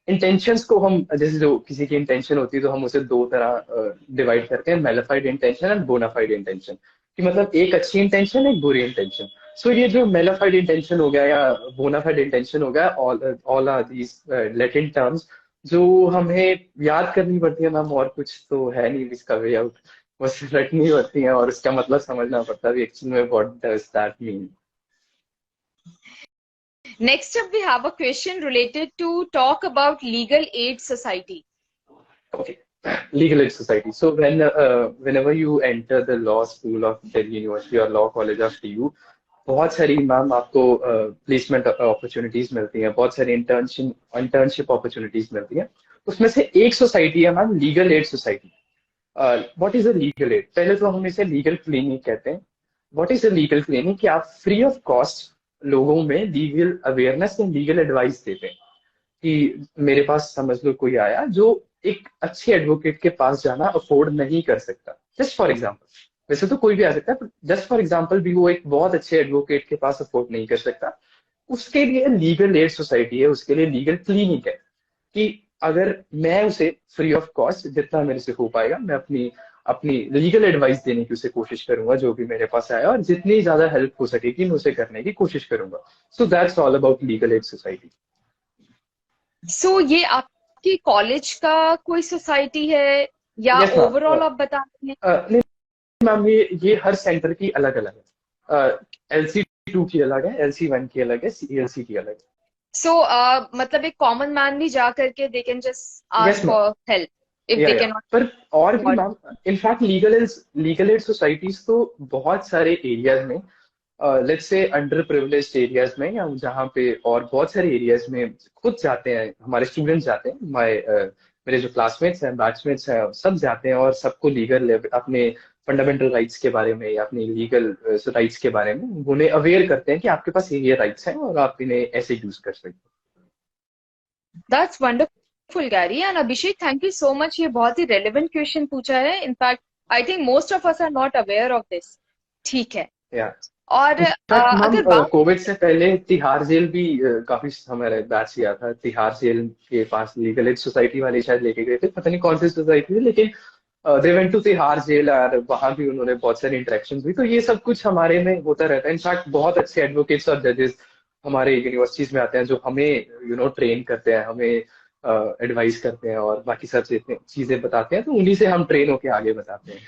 इंटेंशंस को हम, जैसे जो किसी की इंटेंशन होती है तो हम उसे दो तरह डिवाइड करते हैं, mala fide intention and bona fide intention. कि मतलब एक अच्छी इंटेंशन, एक बुरी इंटेंशन। सो ये जो मेलाफाइड इंटेंशन हो गया या बोनाफाइड इंटेंशन हो गया, all all are these Latin terms जो हमें याद करनी पड़ती है मैम, और कुछ तो है नहीं इसका वे आउट। बस रटनी होती है और उसका मतलब समझना पड़ता है एक्चुअली में what does that mean. Next up, we have a question related to talk about legal aid society. Okay. Legal Aid Society. So whenever you enter the law school of Delhi University or law college of TU, बहुत सारी ma'am आपको placement opportunities मिलती हैं, बहुत सारी internship opportunities मिलती हैं। उसमें से एक सोसाइटी है ma'am, legal aid society. What is a legal aid? पहले तो हम इसे लीगल क्लिनिक कहते हैं। What is a legal clinic? कि आप फ्री ऑफ कॉस्ट लोगों में लीगल अवेयरनेस या लीगल एडवाइस देते हैं। कि मेरे पास समझ लो कोई आया जो एक अच्छे एडवोकेट के पास जाना अफोर्ड नहीं कर सकता, जस्ट फॉर एग्जाम्पल। वैसे तो कोई भी आ सकता है, जस्ट फॉर एग्जाम्पल भी वो एक बहुत अच्छे एडवोकेट के पास अफोर्ड नहीं कर सकता। उसके लिए लीगल एड सोसाइटी है, उसके लिए लीगल क्लिनिक है। कि अगर मैं उसे फ्री ऑफ कॉस्ट जितना मेरे से हो पाएगा, मैं अपनी अपनी लीगल एडवाइस देने की उसे कोशिश करूंगा, जो भी मेरे पास आया, और जितनी ज्यादा हेल्प हो सकेगी मैं उसे करने की कोशिश करूंगा। So that's all about legal aid society. So ये आपके कॉलेज का कोई सोसाइटी है या यस ओवरऑल आप बता रहे हैं? मैम। मैम ये हर सेंटर की अलग अलग है। LC2 की अलग है, LC1 की अलग है, CLC की अलग सो मतलब एक कॉमन मैन भी जा करके दे कैन जस्ट है। Yes ask ma'am. For help if they या कैन पर और भी not. Ma'am, in fact legal aid societies तो बहुत सारे एरियाज में, let's say under privileged areas में, या जहाँ पे और बहुत सारे एरियाज में खुद जाते हैं, हमारे स्टूडेंट्स जाते हैं, मेरे जो क्लासमेट्स हैं, बैचमेट्स हैं, सब जाते हैं और सबको लीगल अपने फंडामेंटल राइट्स के बारे में या अपने लीगल राइट्स के बारे में उन्हें अवेयर करते हैं कि आपके पास ये राइट्स हैं और आप इन्हें ऐसे यूज कर सकते हैं। That's wonderful Gary and Abhishek, thank you so much. ये बहुत ही रेलेवेंट क्वेश्चन पूछा है। In fact I think most of us are not aware of this. ठीक है। या और इनफैक्ट मैम, अगर बात कोविड से पहले तिहाड़ जेल भी काफी हमारे बैच किया था। तिहाड़ जेल के पास लीगल एड सोसाइटी वाले शायद लेके गए थे, पता नहीं कौन सी सोसाइटी थी, लेकिन they went to Tihar jail और वहां भी उन्होंने बहुत सारी इंटरेक्शन हुई। तो ये सब कुछ हमारे में होता रहता है। इनफैक्ट बहुत अच्छे एडवोकेट्स और जजेस हमारे यूनिवर्सिटीज में आते हैं, जो हमें ट्रेन करते हैं, हमें एडवाइस करते हैं और बाकी सब चीजें बताते हैं। तो उन्हीं से हम ट्रेन होके आगे बताते हैं।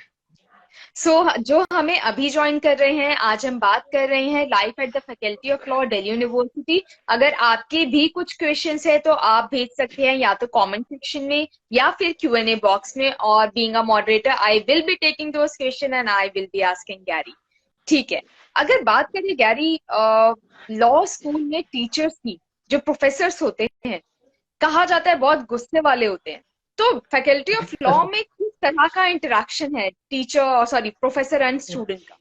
जो हमें अभी ज्वाइन कर रहे हैं, आज हम बात कर रहे हैं life at the faculty of law Delhi university. अगर आपके भी कुछ क्वेश्चंस है तो आप भेज सकते हैं या तो कमेंट सेक्शन में या फिर Q&A बॉक्स में, और being a moderator I will be taking those question and I will be asking Gary. ठीक है। अगर बात करें गैरी, लॉ स्कूल में टीचर्स की, जो प्रोफेसर्स होते हैं, कहा जाता है बहुत गुस्से वाले होते हैं। तो फैकल्टी ऑफ लॉ में किस तरह का इंटरेक्शन है teacher, sorry, professor and student का?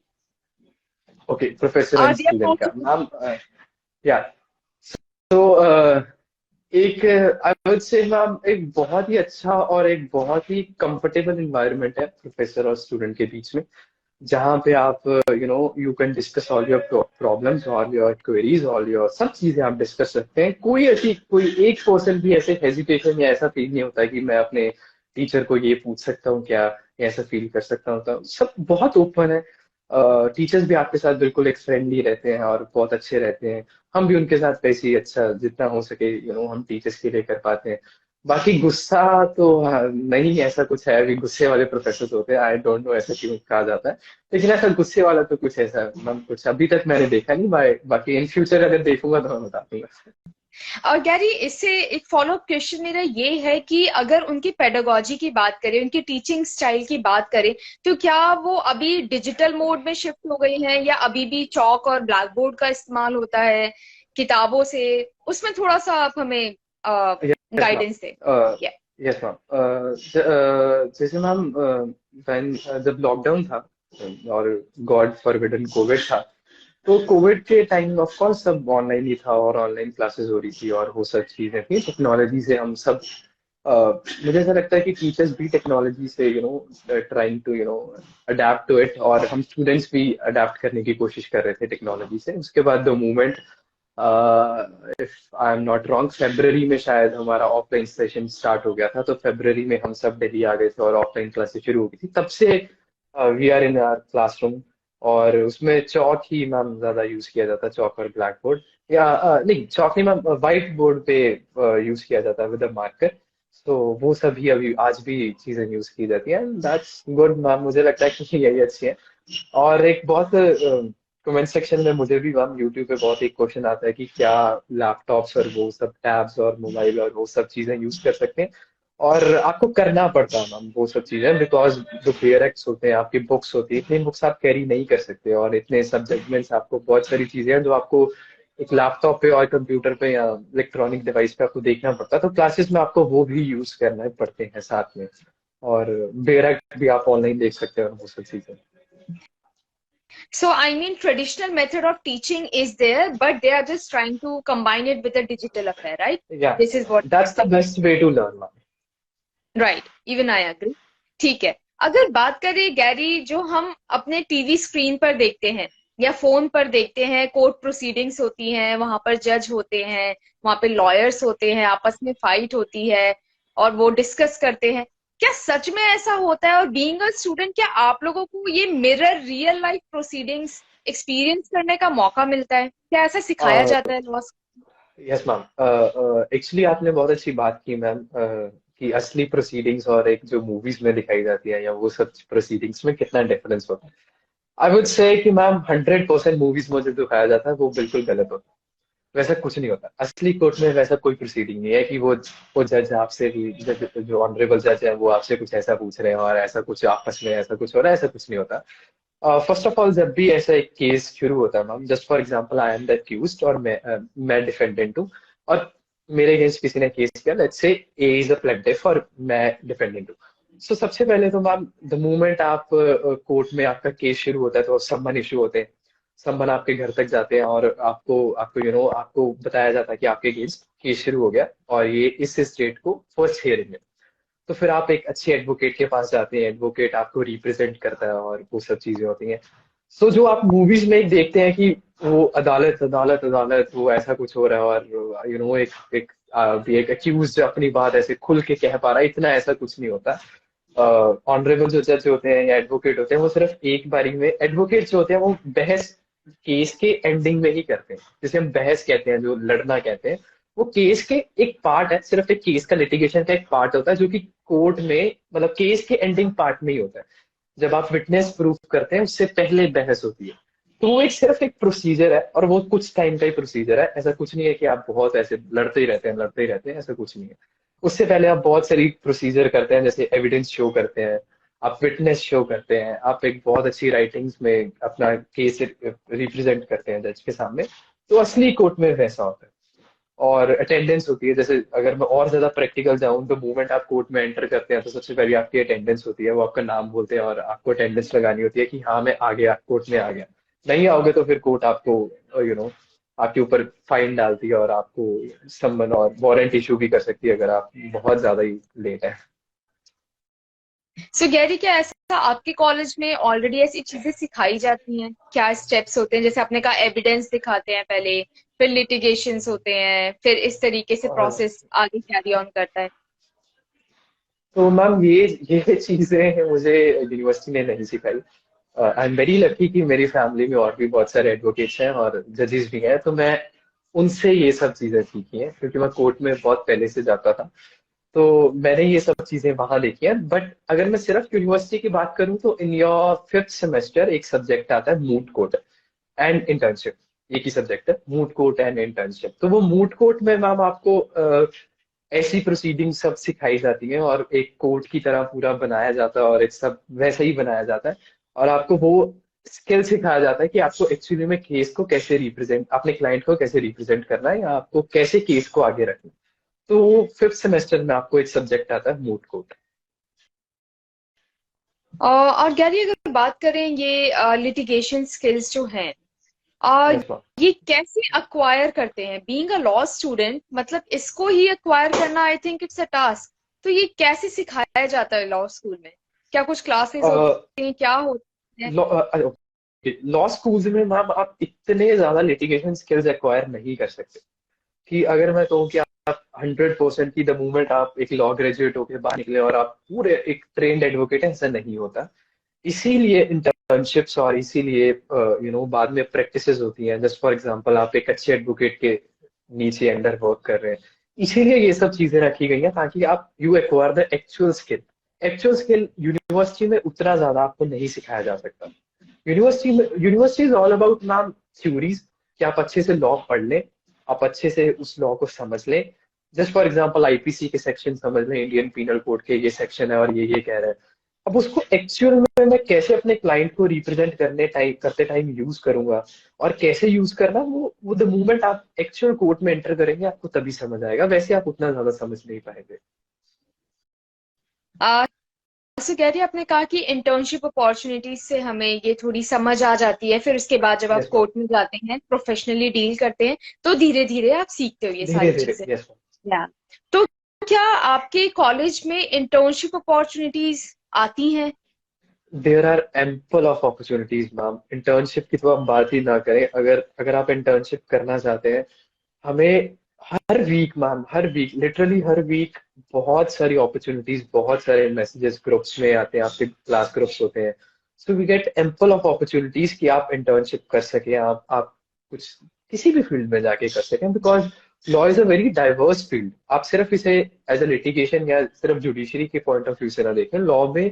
Okay, professor R and they student का पॉसिबल? मैम, या तो एक आई वुड से मैम, एक बहुत ही अच्छा और एक बहुत ही कंफर्टेबल इन्वायरमेंट है प्रोफेसर और स्टूडेंट के बीच में, जहाँ पे आप you can discuss all your problems, all your queries, all your सब चीजें आप डिस्कस सकते हैं। कोई एक पर्सन भी ऐसे हेजिटेशन या ऐसा फील नहीं होता कि मैं अपने टीचर को ये पूछ सकता हूँ क्या, या ऐसा फील कर सकता हूँ। तो सब बहुत ओपन है। टीचर्स भी आपके साथ बिल्कुल एक फ्रेंडली रहते हैं और बहुत अच्छे रहते हैं। हम भी उनके साथ वैसे ही अच्छा जितना हो सके हम टीचर्स के लिए कर पाते हैं। बाकी गुस्सा तो हाँ, नहीं ऐसा कुछ है, अभी गुस्से वाले प्रोफेसर होते हैं, आई डोंट नो ऐसा क्यों कहा जाता है। लेकिन ऐसा गुस्से वाला तो कुछ ऐसा कुछ अभी तक मैंने देखा नहीं। बाकी इन फ्यूचर अगर देखूंगा तो मैं बता दूंगा। और गैरी, इससे एक फॉलो अप क्वेश्चन मेरा ये है कि अगर उनकी पेडागोजी की बात करें, उनकी टीचिंग स्टाइल की बात करें, तो क्या वो अभी डिजिटल मोड में शिफ्ट हो गई हैं या अभी भी चौक और ब्लैक बोर्ड का इस्तेमाल होता है किताबों से? उसमें थोड़ा सा आप हमें यस मैम। गाइडेंस दें। या यस मैम। जैसे मैम जब लॉकडाउन था और गॉड फॉरबिडन कोविड था, तो कोविड के टाइम ऑफ कोर्स सब ऑनलाइन ही था और ऑनलाइन क्लासेस हो रही थी और वो सब चीजें थी टेक्नोलॉजी से हम सब। मुझे ऐसा लगता है कि टीचर्स भी टेक्नोलॉजी से trying to adept to it, और हम स्टूडेंट्स भी अडेप्ट करने की कोशिश कर रहे थे टेक्नोलॉजी से। उसके बाद the movement, if I am not wrong, February में शायद हमारा ऑफलाइन सेशन स्टार्ट हो गया था, तो फेब्रवरी में हम सब दिल्ली आ गए थे और ऑफलाइन क्लासेस शुरू हो गई थी। तब से we are in our classroom, और उसमें चौक ही मैम ज्यादा यूज किया जाता है, चौक और ब्लैक बोर्ड। या नहीं, चौक नहीं मैम, व्हाइट बोर्ड पे यूज किया जाता है विद अ मार्कर। तो वो सभी अभी आज भी चीजें यूज की जाती हैं, दैट्स गुड मैम। मुझे लगता है कि यही अच्छी है। और एक बहुत कमेंट सेक्शन में मुझे भी मैम यूट्यूब पे बहुत एक क्वेश्चन आता है कि क्या लैपटॉप्स और वो सब टैब्स और मोबाइल और वो सब चीजें यूज कर सकते हैं। और आपको करना पड़ता है मैम वो सब चीजें, बिकॉज जो पेयर एक्ट्स होते हैं, आपकी बुक्स होती है, इतनी बुक्स आप कैरी नहीं कर सकते, और इतने सब्जेक्ट्स आपको बहुत सारी चीजें हैं जो आपको एक लैपटॉप पे और कंप्यूटर पे या इलेक्ट्रॉनिक डिवाइस पे आपको देखना पड़ता है। तो क्लासेस में आपको वो भी यूज करना पड़ते हैं साथ में। और बेरक भी आप ऑनलाइन देख सकते हैं और वो सब चीजें। So, I mean, traditional method of teaching is there, but they are just trying to combine it with a digital affair, right? या This is what you're that's the saying. Best way to learn. Right, even I agree. ठीक है। अगर बात करें Gary, जो हम अपने TV screen पर देखते हैं या फोन पर देखते हैं, कोर्ट प्रोसीडिंग्स होती हैं, वहां पर जज होते हैं, वहां पे लॉयर्स होते हैं, आपस में फाइट होती है और वो डिस्कस करते हैं, क्या सच में ऐसा होता है? और बीइंग अ स्टूडेंट, क्या आप लोगों को ये mirror real life proceedings experience करने का मौका मिलता है? क्या ऐसा सिखाया जाता है लॉ? Yes ma'am. एक्चुअली आपने बहुत अच्छी बात की मैम, कि असली प्रोसीडिंग्स और एक जो मूवीज में दिखाई जाती है या वो सब प्रोसीडिंग्स में कितना डिफरेंस होता है। आई वुड से कि मैम 100% मूवीज में जो दिखाया जाता है वो बिल्कुल गलत होता है। वैसा कुछ नहीं होता असली कोर्ट में। वैसा कोई प्रोसीडिंग नहीं है कि वो जज आपसे भी, जज जो ऑनरेबल जज है वो आपसे कुछ ऐसा पूछ रहे हैं और ऐसा कुछ आपस में ऐसा कुछ हो रहा है, ऐसा कुछ नहीं होता। फर्स्ट ऑफ ऑल, जब भी ऐसा एक केस शुरू होता है ma'am, just for example I am the accused और मैं डिफेंडेंट हूँ, और मेरे अगेंस्ट किसी ने केस किया, let's say A is a plaintiff और मैं डिफेंडेंट हूँ। सो सबसे पहले तो मैम, द मोमेंट आप कोर्ट में आपका केस शुरू होता है तो समन इशू होते हैं। समन आपके घर तक जाते हैं और आपको आपको आपको बताया जाता है कि आपके अगेंस्ट केस शुरू हो गया और ये इस डेट को फर्स्ट हियरिंग है। तो फिर आप एक अच्छे एडवोकेट के पास जाते हैं, एडवोकेट आपको रिप्रेजेंट करता है और वो सब चीजें होती हैं। सो जो आप मूवीज में देखते हैं कि वो अदालत अदालत अदालत, वो ऐसा कुछ हो रहा है और एक एक एक अक्यूज अपनी बात ऐसे खुल के कह पा रहा है, इतना ऐसा कुछ नहीं होता। ऑनरेबल जो जज होते हैं या एडवोकेट होते हैं वो सिर्फ एक बारी में, एडवोकेट जो होते हैं वो बहस केस के एंडिंग में ही करते हैं, जिसे हम बहस कहते हैं, जो लड़ना कहते हैं। वो केस के एक पार्ट है, सिर्फ एक केस का लिटिगेशन का एक पार्ट होता है जो कि कोर्ट में, मतलब केस के एंडिंग पार्ट में ही होता है। जब आप विटनेस प्रूफ करते हैं उससे पहले बहस होती है। तो वो एक सिर्फ एक प्रोसीजर है और वो कुछ टाइम का ही प्रोसीजर है। ऐसा कुछ नहीं है कि आप बहुत ऐसे लड़ते ही रहते हैं लड़ते ही रहते हैं, ऐसा कुछ नहीं है। उससे पहले आप बहुत सारी प्रोसीजर करते हैं, जैसे एविडेंस शो करते हैं, आप विटनेस शो करते हैं, आप एक बहुत अच्छी राइटिंग्स में अपना केस रिप्रेजेंट करते हैं जज के सामने। तो असली कोर्ट में वैसा होता है। और अटेंडेंस होती है, जैसे अगर मैं और ज्यादा प्रैक्टिकल जाऊं तो मोमेंट आप कोर्ट में एंटर करते हैं तो सबसे पहले आपकी अटेंडेंस होती है, वो आपका नाम बोलते हैं और आपको अटेंडेंस लगानी होती है कि हाँ मैं आ गया, कोर्ट में आ गया। नहीं आओगे तो फिर कोर्ट आपको आपके ऊपर फाइन डालती है और आपको समन और वारंट इशू भी कर सकती है अगर आप बहुत ज्यादा ही लेट है। सो गैरी, क्या ऐसा आपके कॉलेज में ऑलरेडी ऐसी चीजें सिखाई जाती हैं? क्या स्टेप्स होते हैं? जैसे आपने कहा एविडेंस दिखाते हैं पहले, फिर लिटिगेशंस होते हैं, फिर इस तरीके से प्रोसेस आगे कैरी ऑन करता है। तो मैम ये चीजें मुझे यूनिवर्सिटी ने नहीं सिखाई। आई एम वेरी लकी कि मेरी फैमिली में और भी बहुत सारे एडवोकेट्स हैं और जजेस भी हैं, तो मैं उनसे ये सब चीजें सीखी हैं क्योंकि मैं कोर्ट में बहुत पहले से जाता था। तो मैंने ये सब चीजें वहां देखी हैं। बट अगर मैं सिर्फ यूनिवर्सिटी की बात करूं तो इन योर फिफ्थ सेमेस्टर एक सब्जेक्ट आता है मूट कोर्ट एंड इंटर्नशिप। एक ही सब्जेक्ट है, मूट कोर्ट एंड इंटर्नशिप। तो वो मूट कोर्ट में मैम आपको ऐसी प्रोसीडिंग सब सिखाई जाती है और एक कोर्ट की तरह पूरा बनाया जाता है और एक सब वैसा ही बनाया जाता है। और आपको वो स्किल सिखाया जाता है कि आपको एक्चुअली में केस को कैसे रिप्रेजेंट, अपने क्लाइंट को कैसे रिप्रेजेंट करना है या आपको कैसे केस को आगे रखना है। तो फिफ्थ सेमेस्टर में आपको एक सब्जेक्ट आता है मूट कोर्ट। और गैरी अगर बात करें ये लिटिगेशन स्किल्स जो हैं, आ, यस मैम। ये कैसे अक्वायर करते हैं? बीइंग अ लॉ स्टूडेंट, मतलब इसको ही अक्वायर करना, I think it's a task. तो ये कैसे सिखाया जाता है लॉ स्कूल में? क्या कुछ क्लासेस होती हैं, क्या होता है? लॉ स्कूल्स में मैम आप इतने ज्यादा लिटिगेशन स्किल्स एक्वायर नहीं कर सकते कि अगर मैं कहूँ कि आप 100% की द मोमेंट आप एक लॉ ग्रेजुएट होके बाहर निकले और आप पूरे एक ट्रेन्ड एडवोकेट हैं, ऐसा नहीं होता। इसीलिए इंटर्नशिप्स और इसीलिए बाद में प्रैक्टिसेस होती हैं। जस्ट फॉर एग्जांपल आप एक अच्छे एडवोकेट के नीचे अंडर वर्क कर रहे हैं, इसीलिए ये सब चीजें रखी गई हैं ताकि आप you acquire the actual skill. Actual skill university में उतना ज्यादा आपको नहीं सिखाया जा सकता। University is all about ma'am theories, कि आप अच्छे से लॉ पढ़ लें, आप अच्छे से उस लॉ को समझ लें। जस्ट फॉर एग्जांपल आईपीसी के सेक्शन समझ लें, इंडियन पीनल कोड के ये सेक्शन है और ये कह रहे हैं। अब उसको एक्चुअल में मैं कैसे अपने क्लाइंट को रिप्रेजेंट करते टाइम यूज करूंगा और कैसे यूज करना, वो द मोमेंट आप एक्चुअल कोर्ट में एंटर करेंगे आपको तभी समझ आएगा, वैसे आप उतना ज्यादा समझ नहीं पाएंगे। जैसे गैरी आपने कहा कि इंटर्नशिप अपॉर्चुनिटीज से हमें ये थोड़ी समझ आ जाती है, फिर उसके बाद जब आप यस मैम। कोर्ट में जाते हैं, प्रोफेशनली डील करते हैं, तो धीरे धीरे आप सीखते हो ये धीरे सारी धीरे, चीजें। Yes ma'am. या तो क्या आपके कॉलेज में इंटर्नशिप अपॉर्चुनिटीज आती हैं? There are ample of opportunities ma'am. Internship की तो आप बात ही ना करें। अगर अगर आप इंटर्नशिप करना चाहते हैं, हमें हर वीक मैम, हर वीक, लिटरली हर वीक बहुत सारी अपॉर्चुनिटीज, बहुत सारे मैसेजेस ग्रुप्स में आते हैं, आपके क्लास ग्रुप्स होते हैं। So we get ample of opportunities कि आप इंटर्नशिप कर सकें, आप कुछ किसी भी फील्ड में जाके कर सकें, because law is a very diverse field. आप सिर्फ इसे एज अ लिटिगेशन या सिर्फ जुडिशरी के पॉइंट ऑफ व्यू से ना देखें। लॉ में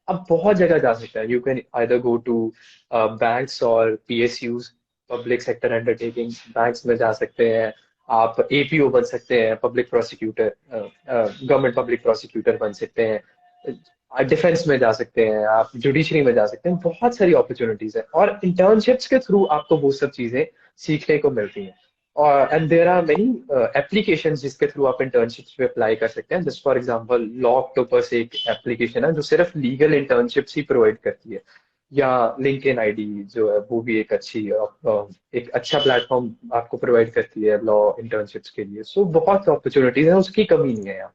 आप बहुत जगह जा सकते हैं। You can either go to banks और PSUs, public sector undertaking, banks में जा सकते हैं। आप एपीओ बन सकते हैं, public prosecutor, government public prosecutor बन सकते हैं। डिफेंस में जा सकते हैं, आप जुडिशरी में जा सकते हैं। बहुत सारी अपॉर्चुनिटीज है और इंटर्नशिप्स के थ्रू आपको वो सब चीजें सीखने को मिलती हैं। और and there are many applications जिसके थ्रू आप इंटर्नशिप्स में अप्लाई कर सकते हैं। Just for example Law Octopus एक एप्लीकेशन है जो सिर्फ लीगल इंटर्नशिप्स ही प्रोवाइड करती है। या लिंक्डइन आईडी जो है वो भी एक अच्छा प्लेटफॉर्म आपको प्रोवाइड करती है लॉ इंटर्नशिप्स के लिए। सो बहुत अपॉर्चुनिटीज है, उसकी कमी नहीं है यहाँ।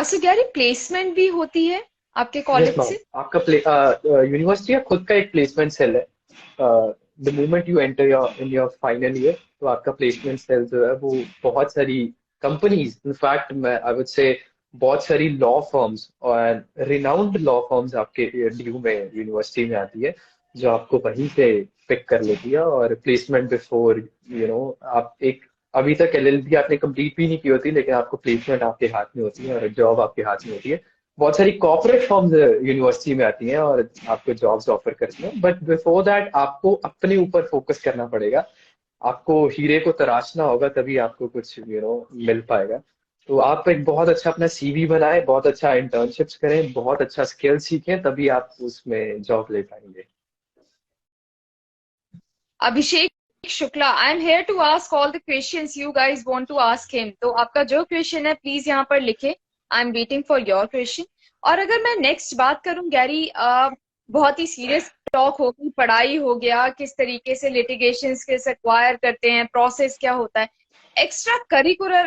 सो गैरी प्लेसमेंट भी होती है आपके यस कॉलेज मैम। से? आपका यूनिवर्सिटी का खुद का एक प्लेसमेंट सेल है। The moment you enter your in your final year, तो आपका प्लेसमेंट सेल जो है वो बहुत सारी कंपनीज, इनफैक्ट मैं आई वुड से बहुत सारी लॉ फर्म्स और रिनाउंड लॉ फर्म्स आपके डीयू में यूनिवर्सिटी में आती है, जो आपको वहीं से पिक कर लेती है। और प्लेसमेंट बिफोर आप एक, अभी तक एलएलबी आपने कंप्लीट भी नहीं की होती लेकिन आपको प्लेसमेंट आपके हाथ में होती है और जॉब आपके हाथ में होती है। बहुत सारी कॉर्पोरेट फर्म्स यूनिवर्सिटी में आती हैं और आपको जॉब्स ऑफर करती हैं, बट बिफोर दैट आपको अपने ऊपर फोकस करना पड़ेगा। आपको हीरे को तराशना होगा तभी आपको कुछ मिल पाएगा। तो आप एक बहुत अच्छा अपना सीवी बनाएं, बहुत अच्छा इंटर्नशिप्स करें, बहुत अच्छा स्किल सीखें, तभी आप उसमें जॉब ले पाएंगे। Abhishek Shukla, I am here to ask all the questions you guys want to ask him. तो आपका जो क्वेश्चन है प्लीज यहाँ पर लिखे। I am waiting for your question. और अगर मैं नेक्स्ट बात करूं गैरी, बहुत ही सीरियस टॉक हो गई, पढ़ाई हो गया, किस तरीके से लिटिगेशन स्किल्स एक्वायर करते हैं, प्रोसेस क्या होता है, एक्स्ट्रा करिकुलर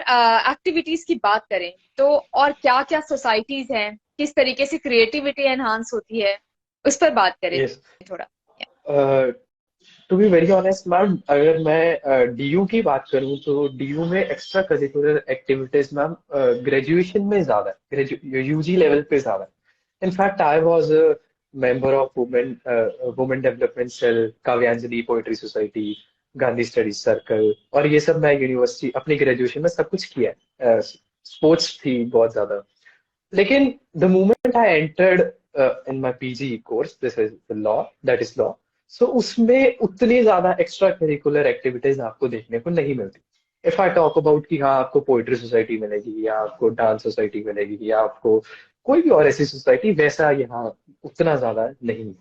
एक्टिविटीज की बात करें तो और क्या क्या सोसाइटीज हैं, किस तरीके से क्रिएटिविटी एनहांस होती है, उस पर बात करें यस। थोड़ा। To be very honest ma'am, अगर मैं डीयू की बात करूं तो डीयू में extra curricular activities ma'am graduation में ज्यादा है, यूजी लेवल पे ज्यादा है। In fact I was a member of women development cell, Kavyanjali poetry society, Gandhi studies circle, और ये सब मैं यूनिवर्सिटी अपनी ग्रेजुएशन में सब कुछ किया है। स्पोर्ट्स थी बहुत ज्यादा। लेकिन the moment I entered in my PG course, this is the law, that is law, so उसमें उतनी ज्यादा एक्स्ट्रा करिकुलर एक्टिविटीज आपको देखने को नहीं मिलती। इफ आई टॉक अबाउट कि हाँ आपको पोइट्री सोसाइटी मिलेगी, या आपको डांस सोसाइटी मिलेगी, या आपको कोई भी और ऐसी सोसाइटी, वैसा यहाँ उतना ज्यादा नहीं है।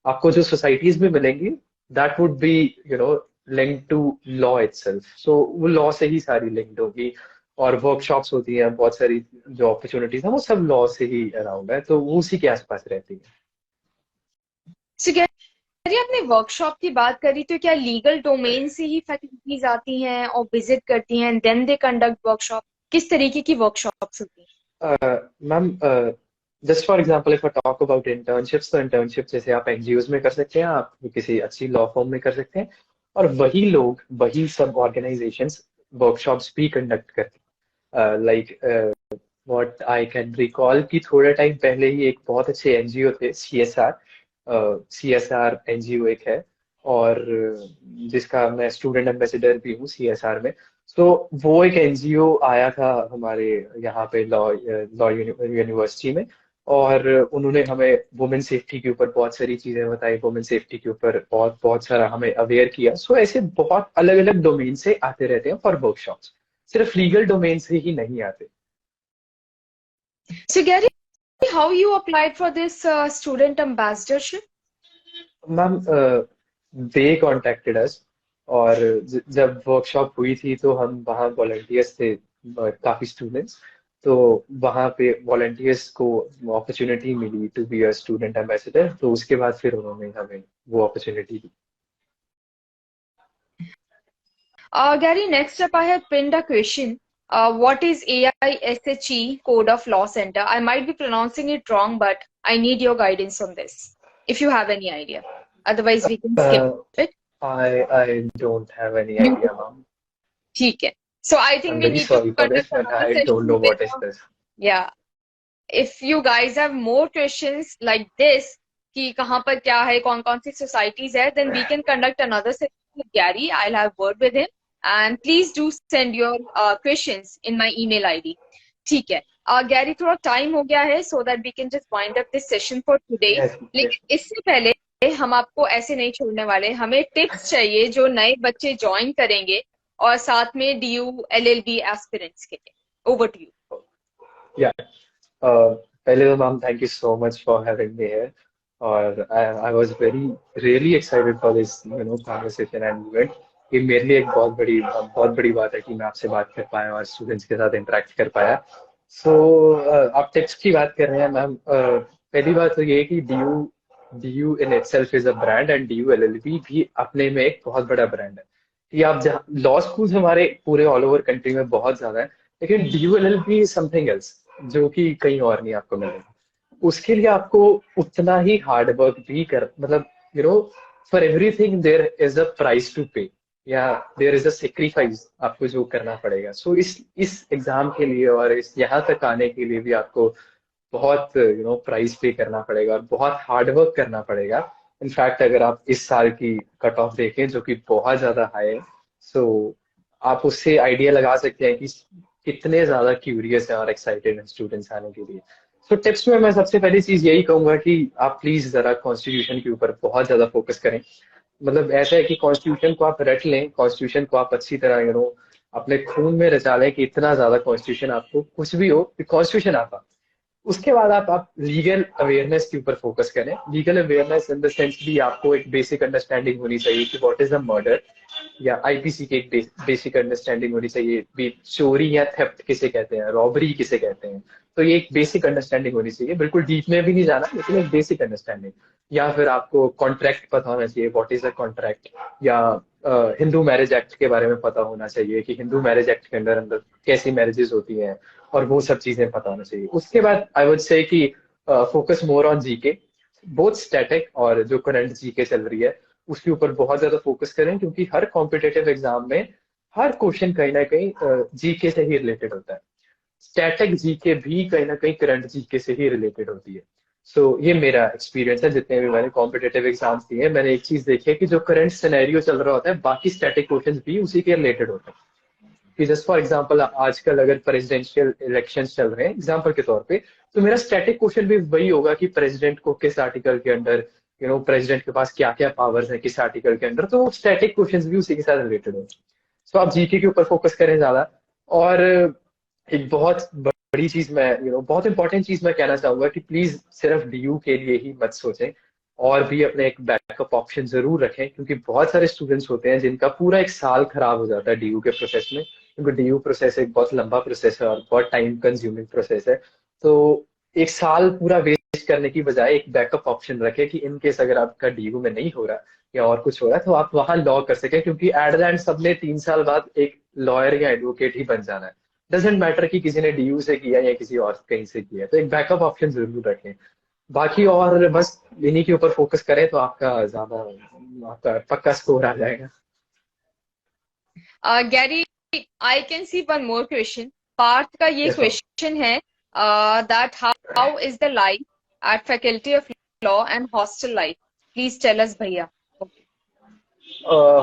आपको जो सोसाइटीज में मिलेंगी that would be you know link to law itself, so वो लॉ से ही सारी लिंक्ड होगी। और वर्कशॉप्स होती हैं बहुत सारी, जो अपॉर्चुनिटीज है वो सब लॉ से ही अराउंड है, तो वो उसी के आसपास रहती है। सो कह रही आपने वर्कशॉप की बात करी, तो क्या लीगल डोमेन से ही फैकल्टीज आती हैं और विजिट करती हैं, देन दे कंडक्ट वर्कशॉप? किस तरीके की वर्कशॉप्स होती हैं? Ma'am, just for example if I talk about internships, तो इंटर्नशिप जैसे आप एनजीओज में कर सकते हैं, आप किसी अच्छी लॉ फर्म में कर सकते हैं, और वही लोग, वही सब ऑर्गेनाइजेशंस वर्कशॉप्स भी कंडक्ट करते हैं। Like what I can recall कि थोड़ा टाइम पहले ही एक बहुत अच्छे एनजीओ थे, सीएसआर। सीएसआर एनजीओ एक है, और जिसका मैं स्टूडेंट एम्बेसडर भी हूँ सीएसआर में। तो वो एक एनजीओ आया था हमारे यहाँ पे लॉ लॉ यूनिवर्सिटी में, और उन्होंने हमें वुमेन सेफ्टी के ऊपर बहुत सारी चीजें बताई, वुमेन सेफ्टी के ऊपर बहुत बहुत सारा हमें अवेयर किया। सो ऐसे बहुत अलग अलग डोमेन से आते रहते हैं फॉर वर्कशॉप्स, सिर्फ लीगल डोमेन से ही नहीं आते। सो कह रही, how you applied for this student ambassadorship? Ma'am, they contacted us, और जब वर्कशॉप हुई थी तो हम वहाँ वॉलंटियर्स थे, काफी स्टूडेंट्स। तो वहाँ पे वॉलंटियर्स को अपॉर्चुनिटी मिली to be a student ambassador, तो उसके बाद फिर उन्होंने हमें वो अपॉर्चुनिटी दी। Gary, next up I have pinned a question. What is AISHE Code of Law Center? I might be pronouncing it wrong, but I need your guidance on this, if you have any idea. Otherwise, we can skip Uh, it. I don't have any You idea, ma'am. ठीक है. So I think I'm we very need to sorry for this, conduct but another I don't know session with what is this. yeah. If you guys have more questions like this, कि कहाँ पर क्या है, कौन कौन सी societies है, then we can conduct another session with Gary. I'll have word with him, and please do send your questions in my email ID. ठीक है. Gary, थोड़ा time हो गया है, so that we can just wind up this session for today. Yes, yes. लेकिन इससे पहले हम आपको ऐसे नहीं छोड़ने वाले, हमें टिप्स चाहिए जो नए बच्चे ज्वाइन करेंगे और साथ में DU LLB एस्पिरेंट्स के लिए. Over to you. Yeah. पहले तो ma'am, thank you so much for having me here, और I was very really excited for this conversation and event. ये मेरे लिए एक बहुत बड़ी बात है कि मैं आपसे बात कर पाया और स्टूडेंट्स के साथ इंटरेक्ट कर पाया। सो आप टिप्स की बात कर रहे हैं मैम। पहली बात तो ये है कि DU in itself is a brand, and DU LLB भी अपने में एक बहुत बड़ा ब्रांड है। कि आप जहाँ लॉ स्कूल्स हमारे पूरे ऑल ओवर कंट्री में बहुत ज्यादा है, लेकिन DU LLB is something else, जो कि कहीं और नहीं आपको मिलेगा। उसके लिए आपको उतना ही हार्ड वर्क भी कर, मतलब you know for everything there is a price to pay, या देयर इज अ सेक्रीफाइस आपको जो करना पड़ेगा। सो इस एग्जाम के लिए और इस यहाँ तक आने के लिए भी आपको बहुत प्राइस पे करना पड़ेगा और बहुत हार्ड वर्क करना पड़ेगा। इनफैक्ट अगर आप इस साल की कट ऑफ देखें जो कि बहुत ज्यादा हाई है, सो आप उससे आइडिया लगा सकते हैं कि कितने ज्यादा क्यूरियस हैं और एक्साइटेड हैं स्टूडेंट्स आने के लिए। सो टिप्स में मैं सबसे पहली चीज यही कहूंगा कि आप प्लीज जरा कॉन्स्टिट्यूशन के ऊपर बहुत ज्यादा फोकस करें। मतलब ऐसा है कि कॉन्स्टिट्यूशन को आप रट लें, कॉन्स्टिट्यूशन को आप अच्छी तरह अपने खून में रचा लें, कि इतना ज्यादा कॉन्स्टिट्यूशन आपको कुछ भी हो, कॉन्स्टिट्यूशन आता। उसके बाद आप लीगल अवेयरनेस के ऊपर फोकस करें। Legal awareness in the sense भी आपको एक बेसिक अंडरस्टैंडिंग होनी चाहिए कि व्हाट इज द मर्डर, या आईपीसी की एक बेसिक अंडरस्टैंडिंग होनी चाहिए भी, चोरी या थेफ्ट किसे कहते हैं, रॉबरी किसे कहते हैं। तो ये एक बेसिक अंडरस्टैंडिंग होनी चाहिए, बिल्कुल डीप में भी नहीं जाना, लेकिन एक बेसिक अंडरस्टैंडिंग। या फिर आपको कॉन्ट्रैक्ट पता होना चाहिए, व्हाट इज अ कॉन्ट्रैक्ट, या हिंदू मैरिज एक्ट के बारे में पता होना चाहिए कि हिंदू मैरिज एक्ट के अंदर अंदर कैसी मैरिजेस होती हैं, और वो सब चीजें पता होना चाहिए। उसके बाद आई वुड से कि focus more on GK, both static और जो करंट जीके चल रही है उसके ऊपर बहुत ज्यादा फोकस करें, क्योंकि हर कॉम्पिटेटिव एग्जाम में हर क्वेश्चन कहीं ना कहीं जीके से ही रिलेटेड होता है। स्टैटिक जीके भी कहीं ना कहीं करंट जीके से ही रिलेटेड होती है। सो ये मेरा एक्सपीरियंस है, जितने भी मैंने कॉम्पिटेटिव एग्जाम्स दिए हैं, मैंने एक चीज देखी है कि जो करंट सिनेरियो चल रहा होता है, बाकी स्टैटिक क्वेश्चंस भी उसी के रिलेटेड होते हैं। कि जस्ट फॉर एग्जांपल आजकल अगर प्रेसिडेंशियल इलेक्शंस चल रहे हैं एग्जांपल के तौर पे, तो मेरा स्टैटिक क्वेश्चन भी वही होगा कि प्रेसिडेंट को किस आर्टिकल के अंडर, प्रेसिडेंट के पास क्या क्या पावर्स है किस आर्टिकल के अंडर, तो स्टैटिक क्वेश्चंस भी उसी के साथ रिलेटेड होंगे। सो आप जीके के ऊपर फोकस करें ज्यादा। और एक बहुत बड़ी चीज मैं बहुत इंपॉर्टेंट चीज मैं कहना चाहूंगा कि प्लीज सिर्फ डीयू के लिए ही मत सोचें, और भी अपने एक बैकअप ऑप्शन जरूर रखें, क्योंकि बहुत सारे स्टूडेंट्स होते हैं जिनका पूरा एक साल खराब हो जाता है डीयू के प्रोसेस में, क्योंकि डीयू प्रोसेस एक बहुत लंबा प्रोसेस है और बहुत टाइम कंज्यूमिंग प्रोसेस है। तो एक साल पूरा वेस्ट करने की बजाय एक बैकअप ऑप्शन रखें कि इन केस अगर आपका डीयू में नहीं हो रहा या और कुछ हो रहा है, तो आप वहां लॉ कर सकें, क्योंकि एट द एंड सबने 3 साल बाद एक लॉयर या एडवोकेट ही बन जाना है। डजेंट मैटर कि किसी ने डीयू से किया या किसी और कहीं से किया है, तो एक बैकअप ऑप्शन जरूर रखें। बाकी और बस इन्हीं के ऊपर फोकस करें तो आपका पक्का स्कोर आ जाएगा। Gary, I can see one more question. Parth का ये यस मैम। क्वेश्चन है that how is the life at faculty of law and hostel life, please tell us भैया।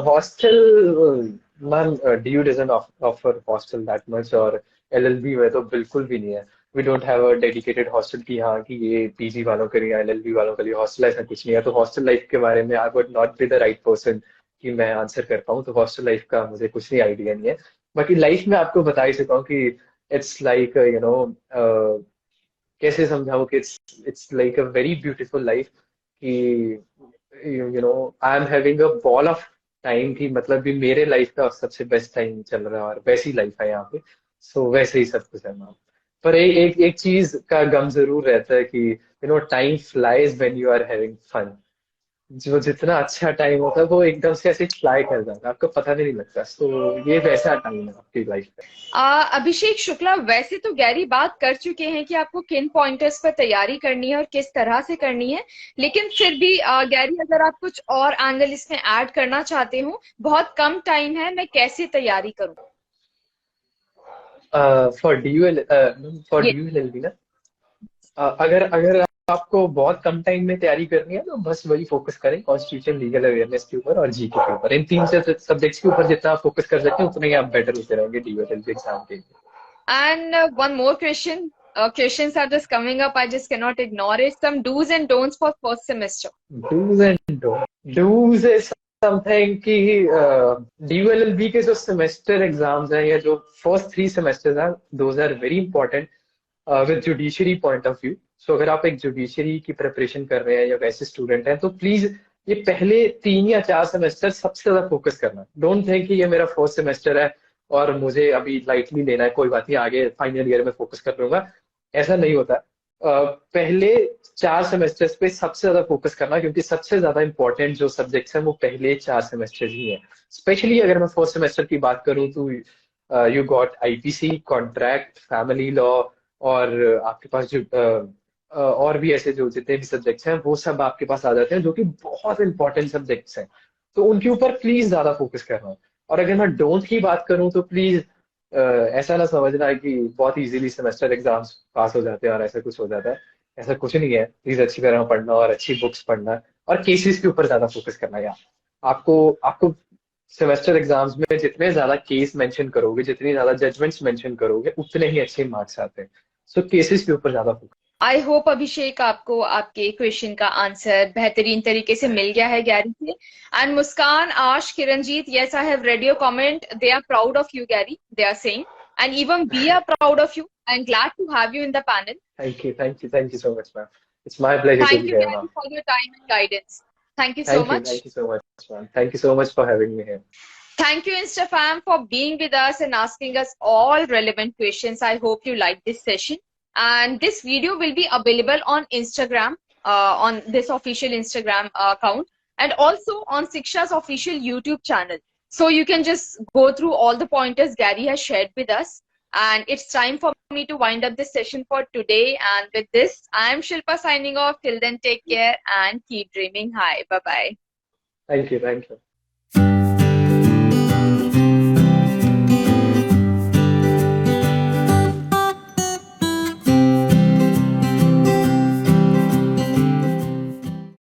Hostel, ma'am, DU doesn't offer hostel that much, और LLB में तो बिल्कुल भी नहीं है। We don't have a dedicated hostel की हाँ कि ये पीजी वालों के लिए या एलएलबी वालों के लिए हॉस्टल, ऐसा कुछ नहीं है। तो हॉस्टल लाइफ के बारे में I would not be the right person कि मैं आंसर कर पाऊँ, तो हॉस्टल लाइफ का मुझे कुछ नहीं आइडिया नहीं है। बाकी लाइफ में आपको बता ही सकता हूँ कि इट्स लाइक कैसे समझाऊं कि it's like a very beautiful life, कि I am having a ball of time, की मतलब भी मेरे लाइफ का सबसे बेस्ट टाइम चल रहा है और वैसी लाइफ है यहाँ पे। सो वैसे ही सब कुछ है मैम। पर एक चीज का गम जरूर रहता है कि time flies when you are having fun. जो जितना अच्छा टाइम होता है वो एकदम से ऐसे फ्लाई कर जाता है, आपको पता भी नहीं लगता। तो ये वैसा टाइम है आपकी लाइफ का। अभिषेक शुक्ला, वैसे तो गैरी बात कर चुके हैं कि आपको किन पॉइंटर्स पर तैयारी करनी है और किस तरह से करनी है, लेकिन फिर भी गैरी, अगर आप कुछ और एंगल इसमें ऐड करना चाहते हो, बहुत कम टाइम है, मैं कैसे तैयारी करूं? फॉर ड्यूएल, फॉर ये ड्यूएल एलबी ना, अगर अगर आपको बहुत कम टाइम में तैयारी करनी है तो बस वही फोकस करें, कॉन्स्टिट्यूशन, लीगल अवेयरनेस के ऊपर और जीके के ऊपर। इन तीन से सब्जेक्ट्स के ऊपर जितना आप फोकस कर सकते हैं उतने ही आप बेटर होते रहेंगे डीएलएलबी एग्जाम के लिए। and one more question. Questions are just coming up. I just cannot ignore it. Some do's and don'ts for first semester. Do's and do's is something कि डीयूएलएलबी के जो सेमेस्टर एग्जाम्स हैं या जो फर्स्ट 3 सेमेस्टर्स हैं, those are very important with judiciary point of view. So अगर आप एक जुडिशरी की प्रिपरेशन कर रहे हैं या वैसे स्टूडेंट हैं, तो प्लीज ये पहले 3 या 4 सेमेस्टर सबसे ज्यादा फोकस करना। डोंट थिंक कि ये मेरा फर्स्ट सेमेस्टर है और मुझे अभी लाइटली लेना है, कोई बात नहीं, आगे फाइनल ईयर में फोकस कर लूंगा। ऐसा नहीं होता। पहले 4 सेमेस्टर्स पे सबसे ज्यादा फोकस करना, क्योंकि सबसे ज्यादा इंपॉर्टेंट जो सब्जेक्ट्स हैं वो पहले 4 सेमेस्टर ही हैं। स्पेशली अगर मैं फर्स्ट सेमेस्टर की बात करूँ तो you got IPC, contract, family law, और आपके पास जो और भी ऐसे जो जितने भी सब्जेक्ट्स हैं वो सब आपके पास आ जाते हैं, जो कि बहुत इंपॉर्टेंट सब्जेक्ट्स हैं। तो उनके ऊपर प्लीज ज्यादा फोकस करना। और अगर मैं डोंट की बात करूं तो प्लीज ऐसा ना समझना है कि बहुत इजीली सेमेस्टर एग्जाम्स पास हो जाते हैं और ऐसा कुछ हो जाता है। ऐसा कुछ नहीं है। प्लीज अच्छी तरह पढ़ना और अच्छी बुक्स पढ़ना और केसेस के ऊपर ज्यादा फोकस करना। यार आपको आपको सेमेस्टर एग्जाम्स में जितने ज्यादा केस मेंशन करोगे, जितनी ज्यादा जजमेंट्स मेंशन करोगे, उतने ही अच्छे मार्क्स आते हैं। सो केसेस के ऊपर ज्यादा फोकस। आई होप अभिषेक आपको आपके क्वेश्चन का आंसर बेहतरीन तरीके से मिल गया है गैरी से। एंड मुस्कान, आश, Kiranjit, yes, I have read your comment. They are proud of you, Gary. They are saying, and even we are proud of you. I'm glad to have you in the panel. Thank you so much ma'am. It's my pleasure to Thank be you, here Gary, ma'am. for your time and guidance. Thank you so much. Thank you so much ma'am. Thank you so much for having me here. Thank you, InstaFam, for being with us and asking us all relevant questions. I hope you liked this session. And this video will be available on Instagram, on this official Instagram account, and also on Siksha's official YouTube channel. So you can just go through all the pointers Gary has shared with us. And it's time for me to wind up this session for today. And with this, I am Shilpa signing off. Till then, take care and keep dreaming high. Bye-bye. Thank you.